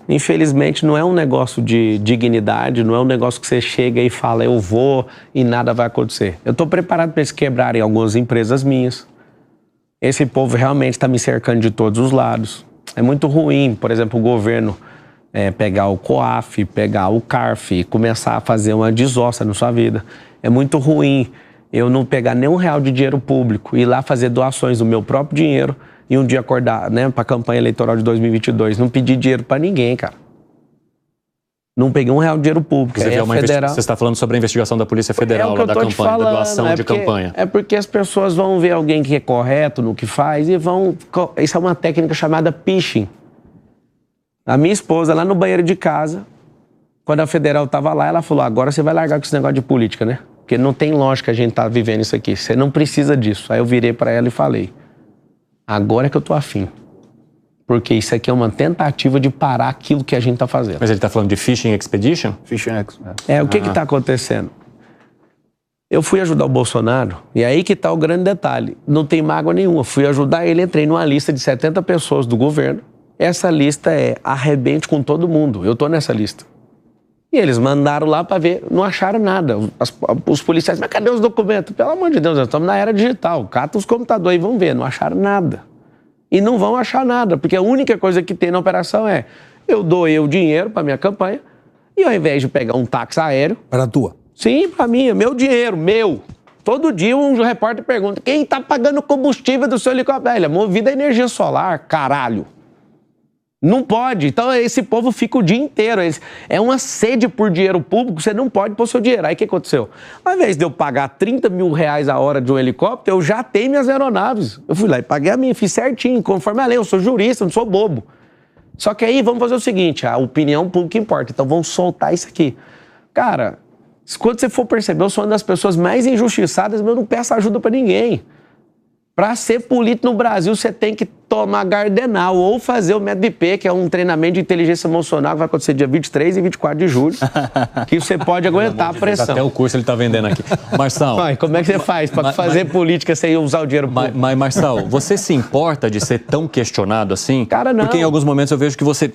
S2: Infelizmente, não é um negócio de dignidade, não é um negócio que você chega e fala, eu vou e nada vai acontecer. Eu tô preparado para eles quebrarem algumas empresas minhas. Esse povo realmente está me cercando de todos os lados. É muito ruim, por exemplo, o governo pegar o COAF, pegar o CARF e começar a fazer uma desossa na sua vida. É muito ruim eu não pegar nem R$1 de dinheiro público, ir lá fazer doações do meu próprio dinheiro e um dia acordar, né, para a campanha eleitoral de 2022, não pedir dinheiro para ninguém, cara. Não peguei R$1 de dinheiro público.
S3: Você está falando sobre a investigação da Polícia Federal, lá da campanha, da doação de campanha.
S2: É porque as pessoas vão ver alguém que é correto no que faz e vão... Isso é uma técnica chamada phishing. A minha esposa, lá no banheiro de casa, quando a Federal estava lá, ela falou, agora você vai largar com esse negócio de política, né? Porque não tem lógica a gente estar vivendo isso aqui. Você não precisa disso. Aí eu virei para ela e falei, agora é que eu tô afim. Porque isso aqui é uma tentativa de parar aquilo que a gente está fazendo.
S3: Mas ele está falando de Phishing Expedition?
S1: Phishing Expedition.
S2: O que está acontecendo? Eu fui ajudar o Bolsonaro, e aí que está o grande detalhe. Não tem mágoa nenhuma. Fui ajudar ele, entrei numa lista de 70 pessoas do governo. Essa lista é arrebente com todo mundo. Eu tô nessa lista. E eles mandaram lá para ver, não acharam nada. Os policiais, mas cadê os documentos? Pelo amor de Deus, nós estamos na era digital. Cata os computadores e vão ver, não acharam nada. E não vão achar nada, porque a única coisa que tem na operação é eu doei o dinheiro para minha campanha e ao invés de pegar um táxi aéreo...
S5: Para a tua?
S2: Sim, para mim, é meu dinheiro, meu. Todo dia um repórter pergunta, quem está pagando o combustível do seu helicóptero? Ele é movido a energia solar, caralho. Não pode. Então esse povo fica o dia inteiro. É uma sede por dinheiro público, você não pode pôr seu dinheiro. Aí o que aconteceu? Ao invés de eu pagar R$30 mil a hora de um helicóptero, eu já tenho minhas aeronaves. Eu fui lá e paguei a minha, fiz certinho, conforme a lei. Eu sou jurista, não sou bobo. Só que aí vamos fazer o seguinte, a opinião pública importa, então vamos soltar isso aqui. Cara, quando você for perceber, eu sou uma das pessoas mais injustiçadas, mas eu não peço ajuda pra ninguém. Para ser político no Brasil, você tem que tomar Gardenal ou fazer o MEDP, que é um treinamento de inteligência emocional que vai acontecer dia 23 e 24 de julho, que você pode aguentar a pressão.
S3: Até o curso ele está vendendo aqui. Marçal...
S2: Pai, como é que você faz para fazer política sem usar o dinheiro público?
S3: Mas, Marçal, você se importa de ser tão questionado assim?
S2: Cara, não.
S3: Porque em alguns momentos eu vejo que você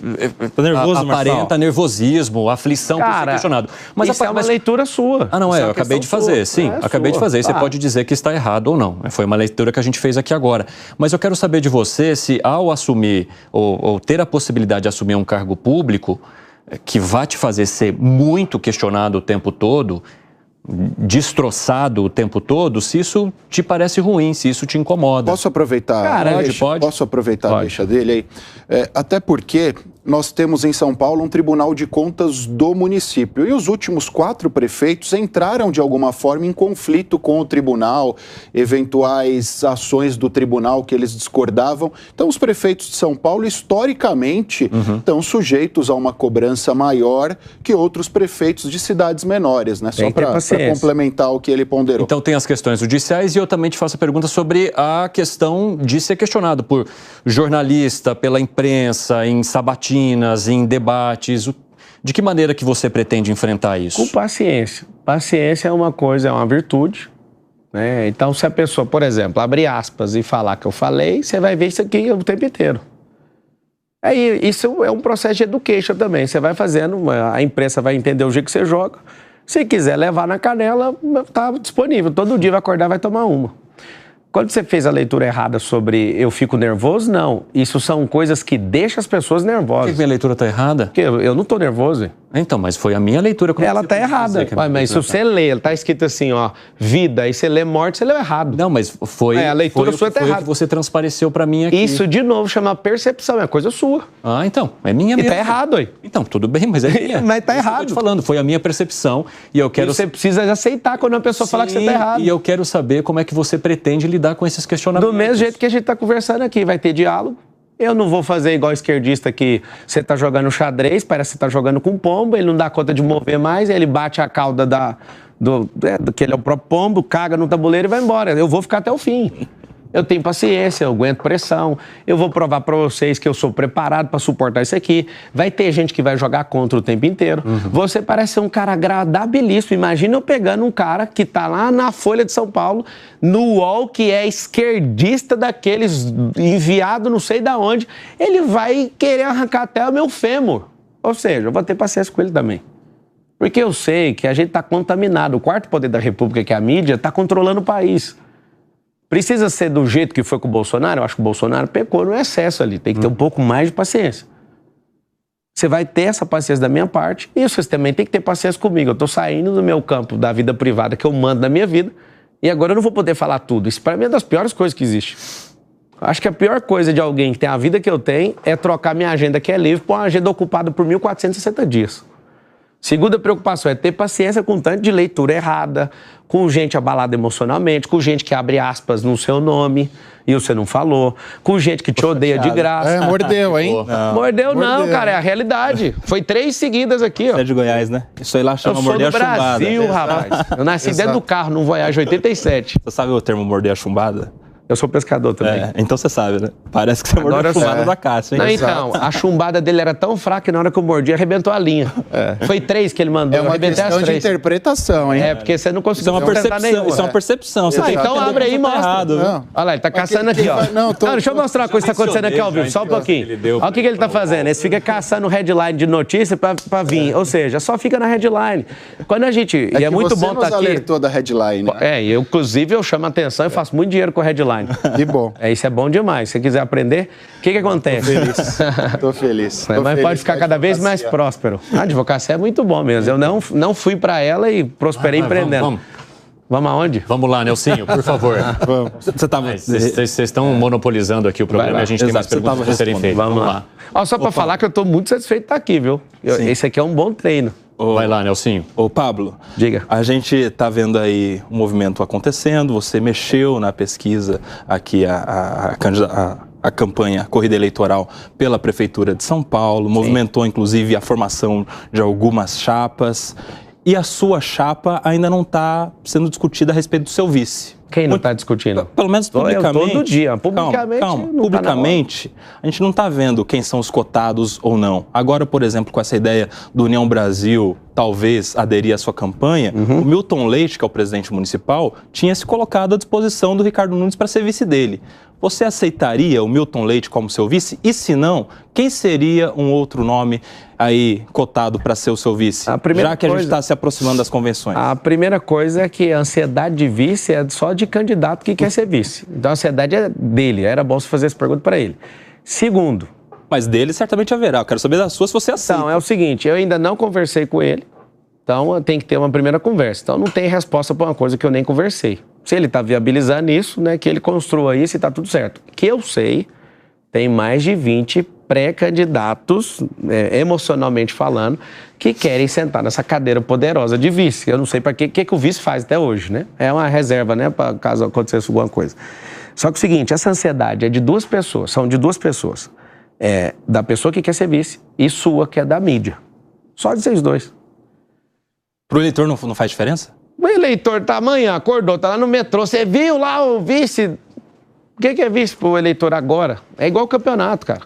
S6: nervoso,
S3: aparenta nervosismo, aflição por ser questionado.
S2: Mas isso é uma leitura sua.
S3: Ah, não, eu acabei de fazer, sim. Acabei de fazer. Você pode dizer que está errado ou não. Foi uma leitura que a gente fez aqui agora. Mas eu quero saber de você se ao assumir ou ter a possibilidade de assumir um cargo público que vai te fazer ser muito questionado o tempo todo, destroçado o tempo todo, se isso te parece ruim, se isso te incomoda.
S1: Posso aproveitar?
S2: Cara,
S1: pode. Posso aproveitar a deixa dele aí? Até porque nós temos em São Paulo um Tribunal de Contas do município e os últimos 4 prefeitos entraram de alguma forma em conflito com o tribunal, eventuais ações do tribunal que eles discordavam. Então os prefeitos de São Paulo historicamente estão sujeitos a uma cobrança maior que outros prefeitos de cidades menores, né? Só para complementar o que ele ponderou.
S3: Então tem as questões judiciais e eu também te faço a pergunta sobre a questão de ser questionado por jornalista, pela imprensa, em sabatinas, em debates. De que maneira que você pretende enfrentar isso?
S2: Com paciência. Paciência é uma coisa, é uma virtude, né? Então, se a pessoa, por exemplo, abrir aspas e falar que eu falei, você vai ver isso aqui o tempo inteiro. Aí, isso é um processo de education também. Você vai fazendo, a imprensa vai entender o jeito que você joga. Se quiser levar na canela, está disponível. Todo dia vai acordar e vai tomar uma. Quando você fez a leitura errada sobre eu fico nervoso, não. Isso são coisas que deixam as pessoas nervosas.
S3: Por que minha leitura está errada?
S2: Porque eu não estou nervoso, hein?
S3: Então, mas foi a minha leitura.
S2: Ela tá errada. Mas se você lê, tá escrito assim, ó, vida, e você lê morte, você leu errado.
S3: Não, mas foi,
S2: a leitura sua tá errada.
S3: Que você transpareceu pra mim aqui.
S2: Isso, de novo, chama percepção, é coisa sua.
S3: Ah, então, é minha mesmo.
S2: E tá errado aí.
S3: Então, tudo bem, mas é minha.
S2: Mas tá errado.
S3: Eu tô te falando, foi a minha percepção e eu quero...
S2: E você precisa aceitar quando a pessoa falar que você tá errado.
S3: E eu quero saber como é que você pretende lidar com esses questionamentos.
S2: Do mesmo jeito que a gente tá conversando aqui, vai ter diálogo. Eu não vou fazer igual esquerdista que você tá jogando xadrez, parece que você tá jogando com pombo, ele não dá conta de mover mais, ele bate a cauda que ele é o próprio pombo, caga no tabuleiro e vai embora. Eu vou ficar até o fim. Eu tenho paciência, eu aguento pressão, eu vou provar para vocês que eu sou preparado para suportar isso aqui. Vai ter gente que vai jogar contra o tempo inteiro. Você parece ser um cara agradabilíssimo. Imagina eu pegando um cara que tá lá na Folha de São Paulo, no UOL, que é esquerdista daqueles, enviado não sei da onde, ele vai querer arrancar até o meu fêmur. Ou seja, eu vou ter paciência com ele também. Porque eu sei que a gente tá contaminado. O quarto poder da República, que é a mídia, tá controlando o país. Precisa ser do jeito que foi com o Bolsonaro? Eu acho que o Bolsonaro pecou no excesso ali. Tem que ter um pouco mais de paciência. Você vai ter essa paciência da minha parte e vocês também tem que ter paciência comigo. Eu tô saindo do meu campo da vida privada que eu mando na minha vida e agora eu não vou poder falar tudo. Isso para mim é das piores coisas que existe. Acho que a pior coisa de alguém que tem a vida que eu tenho é trocar minha agenda que é livre por uma agenda ocupada por 1.460 dias. Segunda preocupação é ter paciência com tanto de leitura errada, com gente abalada emocionalmente, com gente que abre aspas no seu nome e você não falou, com gente que te odeia de graça.
S1: Mordeu, hein?
S2: Mordeu não, cara, é a realidade. Foi 3 seguidas aqui, ó.
S6: Você é de Goiás, né? Isso aí lá chama morder a chumbada.
S2: Eu sou do Brasil, rapaz. Eu nasci dentro do carro, num Voyage 87.
S6: Você sabe o termo morder a chumbada?
S2: Eu sou pescador também.
S6: Então você sabe, né? Parece que você mordeu a chumbada da Cássia, hein?
S2: Não, então, a chumbada dele era tão fraca que na hora que eu mordi, arrebentou a linha. Foi 3 que ele mandou,
S1: eu arrebentei as 3. É uma questão de interpretação, hein?
S2: É, porque você não conseguiu
S6: Isso é uma percepção. Você tem que
S2: então abre aí e mostra.
S6: Errado,
S2: olha lá, ele tá caçando aqui, ó. Deixa eu mostrar uma coisa que tá acontecendo aqui ao vivo, só um pouquinho. Olha o que ele tá fazendo. Ele fica caçando headline de notícia pra vir. Ou seja, só fica na headline. Quando a gente... E é muito bom estar aqui...
S1: alertou da headline.
S2: Inclusive eu chamo a atenção e faço muito dinheiro com headline.
S1: Que bom.
S2: Isso é bom demais. Se você quiser aprender, o que acontece?
S1: Tô feliz.
S2: Mas pode ficar cada vez mais próspero. A advocacia é muito bom mesmo. Eu não fui para ela e prosperei empreendendo. Vamos aonde?
S3: Vamos lá, Nelsinho, por favor. Vocês estão monopolizando aqui o programa e a gente tem mais perguntas para serem feitas.
S2: Vamos lá. Só para falar que eu estou muito satisfeito de estar aqui, viu? Esse aqui é um bom treino.
S3: Vai lá, Nelsinho.
S6: Ô, Pablo.
S2: Diga.
S6: A gente está vendo aí um movimento acontecendo, você mexeu na pesquisa aqui, a campanha, a corrida eleitoral pela Prefeitura de São Paulo, movimentou inclusive a formação de algumas chapas e a sua chapa ainda não está sendo discutida a respeito do seu vice.
S2: Quem não está discutindo?
S6: Pelo menos publicamente.
S2: Todo dia. Publicamente,
S6: calma. Publicamente, a gente não está vendo quem são os cotados ou não. Agora, por exemplo, com essa ideia do União Brasil talvez aderir à sua campanha, o Milton Leite, que é o presidente municipal, tinha se colocado à disposição do Ricardo Nunes para ser vice dele. Você aceitaria o Milton Leite como seu vice? E se não, quem seria um outro nome aí cotado para ser o seu vice? Já que a gente está se aproximando das convenções.
S2: A primeira coisa é que a ansiedade de vice é só de candidato que quer ser vice. Então a ansiedade é dele. Era bom você fazer essa pergunta para ele. Segundo...
S6: Mas dele certamente haverá. Eu quero saber da sua se você aceita.
S2: Então, é o seguinte, eu ainda não conversei com ele. Então, tem que ter uma primeira conversa. Então, não tem resposta para uma coisa que eu nem conversei. Se ele está viabilizando isso, né, que ele construa isso e está tudo certo. Que eu sei, tem mais de 20 pré-candidatos, emocionalmente falando, que querem sentar nessa cadeira poderosa de vice. Eu não sei para que o vice faz até hoje, né? É uma reserva, né, para caso acontecesse alguma coisa. Só que o seguinte, essa ansiedade é de 2 pessoas, são de 2 pessoas. Da pessoa que quer ser vice e sua, que é da mídia. Só de vocês 2.
S6: Pro eleitor não faz diferença?
S2: O eleitor tá amanhã, acordou, tá lá no metrô, você viu lá o vice? O que é vice pro eleitor agora? É igual o campeonato, cara.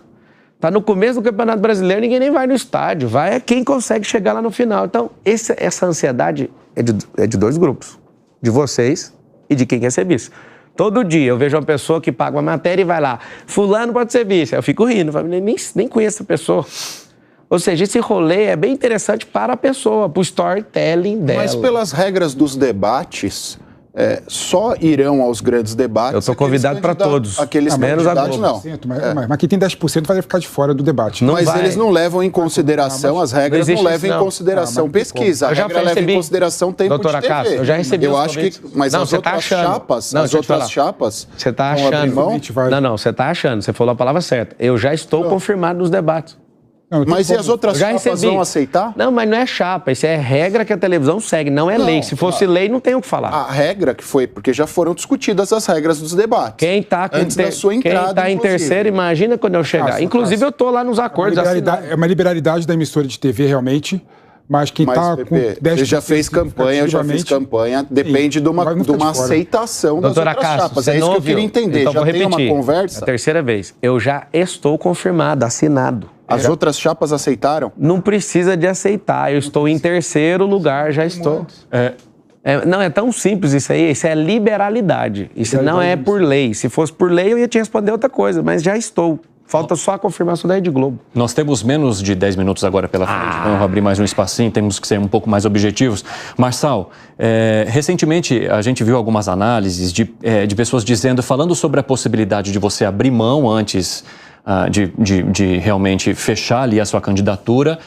S2: Tá no começo do Campeonato Brasileiro, ninguém nem vai no estádio. Vai quem consegue chegar lá no final. Então, essa ansiedade é de 2 grupos. De vocês e de quem quer ser vice. Todo dia eu vejo uma pessoa que paga uma matéria e vai lá, fulano pode ser vice. Aí eu fico rindo, nem conheço a pessoa. Ou seja, esse rolê é bem interessante para a pessoa, para o storytelling dela.
S1: Mas pelas regras dos debates, só irão aos grandes debates.
S2: Eu sou convidado para todos.
S1: Aqueles
S2: menos a Globo.
S1: Não.
S7: Mas quem tem 10% vai ficar de fora do debate.
S1: Mas eles não levam em consideração, as regras não levam em consideração pesquisa. A regra leva em consideração tempo de TV.
S2: Castro, eu já recebi
S1: Eu acho que, mas as outras chapas,
S2: você está achando. Não, você está achando. Você falou a palavra certa. Eu já estou confirmado nos debates.
S1: Mas e as outras chapas vão aceitar?
S2: Não, mas não é chapa, isso é regra que a televisão segue, não é lei. Se fosse lei, não tem o que falar.
S1: A regra que foi, porque já foram discutidas as regras dos debates.
S2: Quem está em terceiro, imagina quando eu chegar. Inclusive, eu estou lá nos acordos.
S7: É uma liberalidade da emissora de TV, realmente. Mas quem está com 10%...
S1: Você já fez campanha, eu já fiz campanha. Depende de uma aceitação das outras chapas. É isso que eu queria entender.
S2: Então,
S1: já tem uma conversa?
S2: A terceira vez. Eu já estou confirmado, assinado.
S1: As outras chapas aceitaram?
S2: Não precisa de aceitar. Eu estou em terceiro lugar, já estou. Não, é tão simples isso aí. Isso é liberalidade. Isso não é por lei. Se fosse por lei, eu ia te responder outra coisa. Mas já estou. Falta só a confirmação da Rede Globo.
S3: Nós temos menos de 10 minutos agora pela frente. Vamos abrir mais um espacinho, temos que ser um pouco mais objetivos. Marçal, recentemente a gente viu algumas análises de pessoas falando sobre a possibilidade de você abrir mão antes de realmente fechar ali a sua candidatura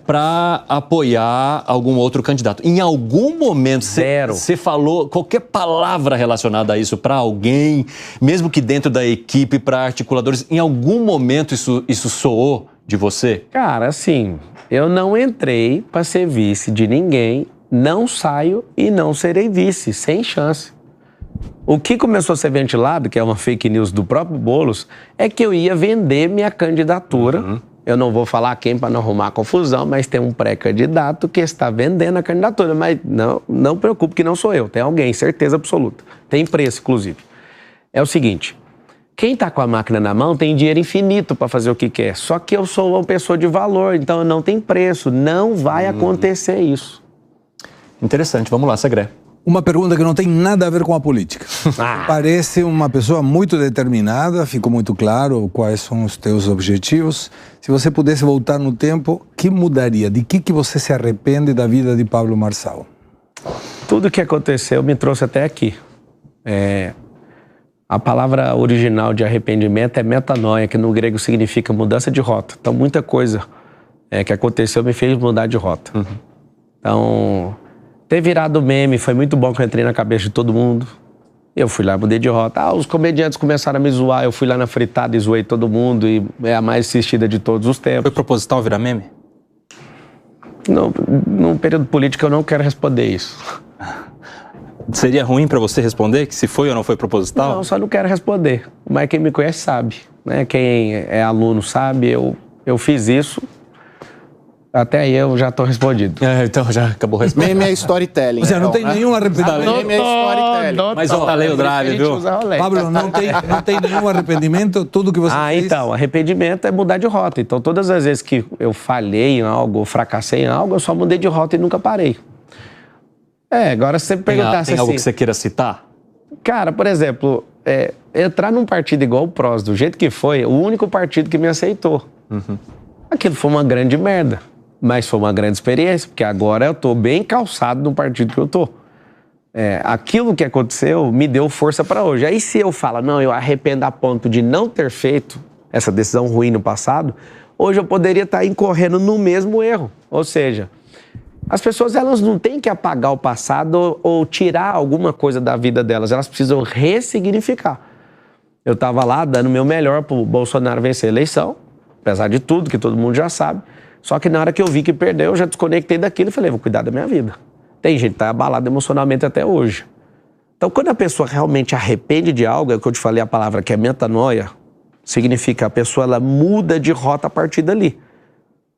S3: para apoiar algum outro candidato. Em algum momento você falou qualquer palavra relacionada a isso para alguém, mesmo que dentro da equipe, para articuladores, em algum momento isso soou de você?
S2: Cara, assim, eu não entrei para ser vice de ninguém, não saio e não serei vice, sem chance. O que começou a ser ventilado, que é uma fake news do próprio Boulos, é que eu ia vender minha candidatura. Eu não vou falar quem para não arrumar confusão, mas tem um pré-candidato que está vendendo a candidatura. Mas não preocupe que não sou eu, tem alguém, certeza absoluta. Tem preço, inclusive. É o seguinte, quem está com a máquina na mão tem dinheiro infinito para fazer o que quer. Só que eu sou uma pessoa de valor, então não tem preço. Não vai acontecer isso.
S3: Interessante, vamos lá, Segré.
S5: Uma pergunta que não tem nada a ver com a política. Parece uma pessoa muito determinada, ficou muito claro quais são os teus objetivos. Se você pudesse voltar no tempo, o que mudaria? De que você se arrepende da vida de Pablo Marçal?
S2: Tudo que aconteceu me trouxe até aqui. A palavra original de arrependimento é metanoia, que no grego significa mudança de rota. Então, muita coisa que aconteceu me fez mudar de rota. Então... ter virado meme foi muito bom que eu entrei na cabeça de todo mundo. Eu fui lá, mudei de rota. Os comediantes começaram a me zoar, eu fui lá na fritada e zoei todo mundo e é a mais assistida de todos os tempos.
S6: Foi proposital virar meme?
S2: Num período político eu não quero responder isso.
S6: Seria ruim para você responder que se foi ou não foi proposital?
S2: Não, só não quero responder. Mas quem me conhece sabe, né? Quem é aluno sabe, eu fiz isso. Até aí eu já estou respondido.
S3: Então já acabou respondendo.
S1: Meme é storytelling.
S5: Você não tem nenhum arrependimento.
S1: Meme é storytelling.
S3: Mas ó, falei o drive, viu?
S5: Pablo, não tem nenhum arrependimento, tudo que você fez...
S2: Então, arrependimento é mudar de rota. Então, todas as vezes que eu falhei em algo, ou fracassei em algo, eu só mudei de rota e nunca parei. Agora se você perguntasse
S3: tem algo
S2: assim,
S3: que você queira citar?
S2: Cara, por exemplo, entrar num partido igual o PROS, do jeito que foi, o único partido que me aceitou. Aquilo foi uma grande merda. Mas foi uma grande experiência, porque agora eu estou bem calçado no partido que eu estou. Aquilo que aconteceu me deu força para hoje. Aí se eu falo, não, eu arrependo a ponto de não ter feito essa decisão ruim no passado, hoje eu poderia estar incorrendo no mesmo erro. Ou seja, as pessoas elas não têm que apagar o passado ou tirar alguma coisa da vida delas, elas precisam ressignificar. Eu estava lá dando o meu melhor para o Bolsonaro vencer a eleição, apesar de tudo que todo mundo já sabe. Só que na hora que eu vi que perdeu, eu já desconectei daquilo e falei, vou cuidar da minha vida. Tem gente que tá abalado emocionalmente até hoje. Então, quando a pessoa realmente arrepende de algo, é o que eu te falei, a palavra que é metanoia, significa a pessoa ela muda de rota a partir dali.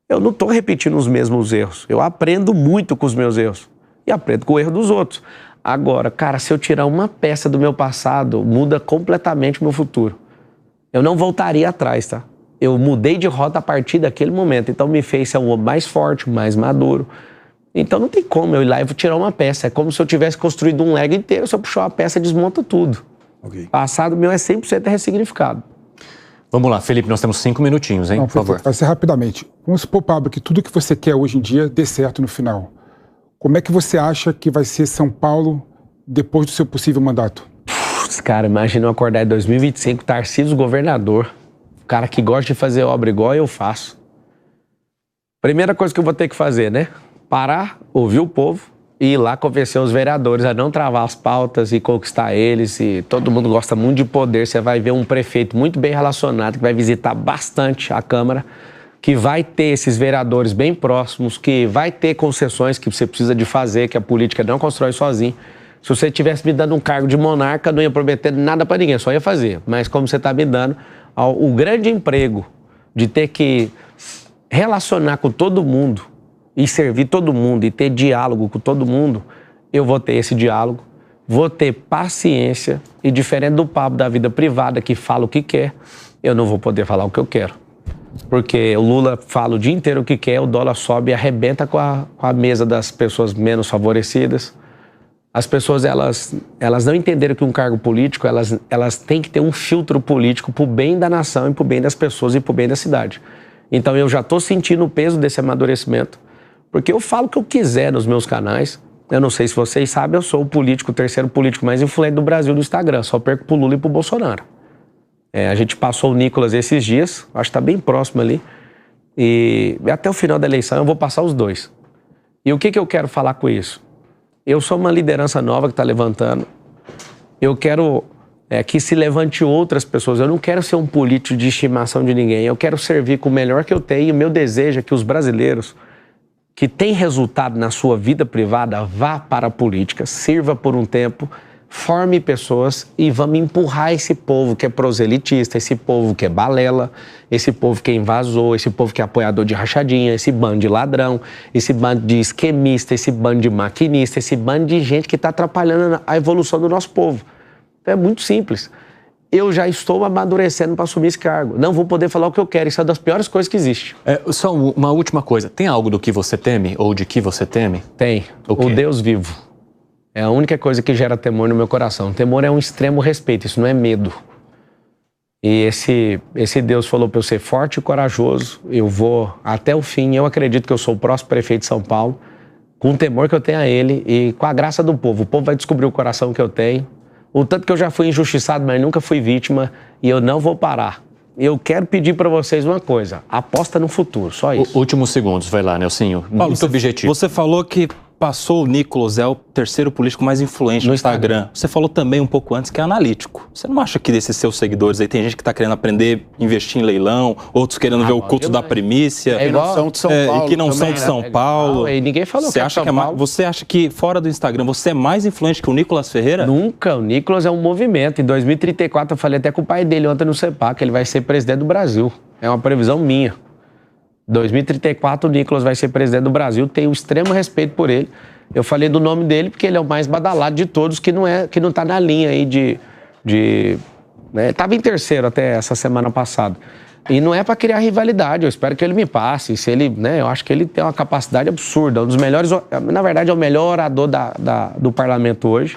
S2: Eu não estou repetindo os mesmos erros. Eu aprendo muito com os meus erros. E aprendo com o erro dos outros. Agora, cara, se eu tirar uma peça do meu passado, muda completamente o meu futuro. Eu não voltaria atrás, tá? Eu mudei de rota a partir daquele momento. Então me fez ser um homem mais forte, mais maduro. Então não tem como eu ir lá e vou tirar uma peça. É como se eu tivesse construído um Lego inteiro. Se eu puxar uma peça, desmonta tudo. Passado meu é 100% ressignificado.
S3: Vamos lá, Felipe, nós temos 5 minutinhos, hein? Por favor.
S7: Vai ser rapidamente. Vamos supor, Pablo, que tudo que você quer hoje em dia dê certo no final. Como é que você acha que vai ser São Paulo depois do seu possível mandato?
S2: Cara, imagina eu acordar em 2025, Tarcísio governador, cara que gosta de fazer obra igual eu faço. Primeira coisa que eu vou ter que fazer, né? Parar, ouvir o povo e ir lá convencer os vereadores a não travar as pautas e conquistar eles. E todo mundo gosta muito de poder. Você vai ver um prefeito muito bem relacionado, que vai visitar bastante a Câmara, que vai ter esses vereadores bem próximos, que vai ter concessões que você precisa de fazer, que a política não constrói sozinho. Se você estivesse me dando um cargo de monarca, não ia prometer nada para ninguém, só ia fazer. Mas como você está me dando o grande emprego de ter que relacionar com todo mundo e servir todo mundo e ter diálogo com todo mundo, eu vou ter esse diálogo, vou ter paciência e, diferente do papo da vida privada que fala o que quer, eu não vou poder falar o que eu quero. Porque o Lula fala o dia inteiro o que quer, o dólar sobe e arrebenta com a mesa das pessoas menos favorecidas. As pessoas, elas não entenderam que um cargo político, elas têm que ter um filtro político pro bem da nação e pro bem das pessoas e pro bem da cidade. Então eu já estou sentindo o peso desse amadurecimento, porque eu falo o que eu quiser nos meus canais. Eu não sei se vocês sabem, eu sou o terceiro político mais influente do Brasil no Instagram, só perco pro Lula e pro Bolsonaro. A gente passou o Nicolas esses dias, acho que está bem próximo ali, e até o final da eleição eu vou passar os dois. E o que eu quero falar com isso? Eu sou uma liderança nova que está levantando. Eu quero que se levante outras pessoas. Eu não quero ser um político de estimação de ninguém. Eu quero servir com o melhor que eu tenho. E o meu desejo é que os brasileiros que têm resultado na sua vida privada vá para a política, sirva por um tempo, forme pessoas e vamos empurrar esse povo que é proselitista, esse povo que é balela, esse povo que é invasor, esse povo que é apoiador de rachadinha, esse bando de ladrão, esse bando de esquemista, esse bando de maquinista, esse bando de gente que está atrapalhando a evolução do nosso povo. Então é muito simples. Eu já estou amadurecendo para assumir esse cargo. Não vou poder falar o que eu quero. Isso é uma das piores coisas que existe.
S3: Só uma última coisa. Tem algo do que você teme ou de que você teme?
S2: Tem. O Deus vivo. É a única coisa que gera temor no meu coração. Temor é um extremo respeito, isso não é medo. E esse Deus falou para eu ser forte e corajoso, eu vou até o fim. Eu acredito que eu sou o próximo prefeito de São Paulo, com o temor que eu tenho a ele e com a graça do povo. O povo vai descobrir o coração que eu tenho, o tanto que eu já fui injustiçado, mas nunca fui vítima, e eu não vou parar. Eu quero pedir para vocês uma coisa, aposta no futuro, só isso.
S3: Últimos segundos, vai lá, Nelsinho. Muito objetivo.
S6: Você falou que passou o Nicolas, é o terceiro político mais influente no Instagram. Você falou também um pouco antes que é analítico. Você não acha que desses seus seguidores aí tem gente que está querendo aprender, investir em leilão, outros querendo ver o culto da primícia,
S2: e
S6: que não são de São Paulo?
S2: E ninguém falou
S6: você acha que você acha que fora do Instagram você é mais influente que o Nicolas Ferreira?
S2: Nunca. O Nicolas é um movimento. Em 2034 eu falei até com o pai dele ontem no CEPAC, que ele vai ser presidente do Brasil. É uma previsão minha. 2034 o Nicolas vai ser presidente do Brasil, tenho extremo respeito por ele. Eu falei do nome dele porque ele é o mais badalado de todos, que não tá na linha aí né? Tava em terceiro até essa semana passada. E não é para criar rivalidade, eu espero que ele me passe. Se ele, né, eu acho que ele tem uma capacidade absurda, um dos melhores, na verdade é o melhor orador do parlamento hoje.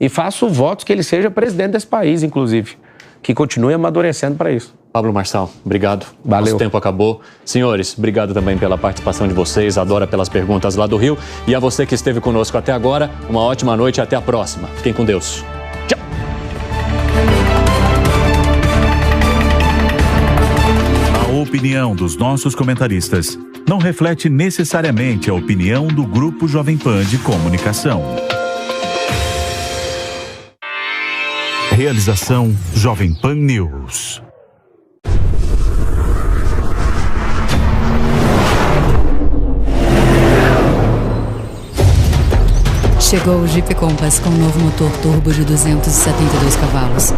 S2: E faço votos que ele seja presidente desse país, inclusive, que continue amadurecendo para isso.
S3: Pablo Marçal, obrigado.
S2: Valeu.
S3: Nosso tempo acabou. Senhores, obrigado também pela participação de vocês, adora pelas perguntas lá do Rio. E a você que esteve conosco até agora, uma ótima noite e até a próxima. Fiquem com Deus. Tchau.
S8: A opinião dos nossos comentaristas não reflete necessariamente a opinião do Grupo Jovem Pan de Comunicação. Realização Jovem Pan News.
S9: Chegou o Jeep Compass com novo motor turbo de 272 cavalos.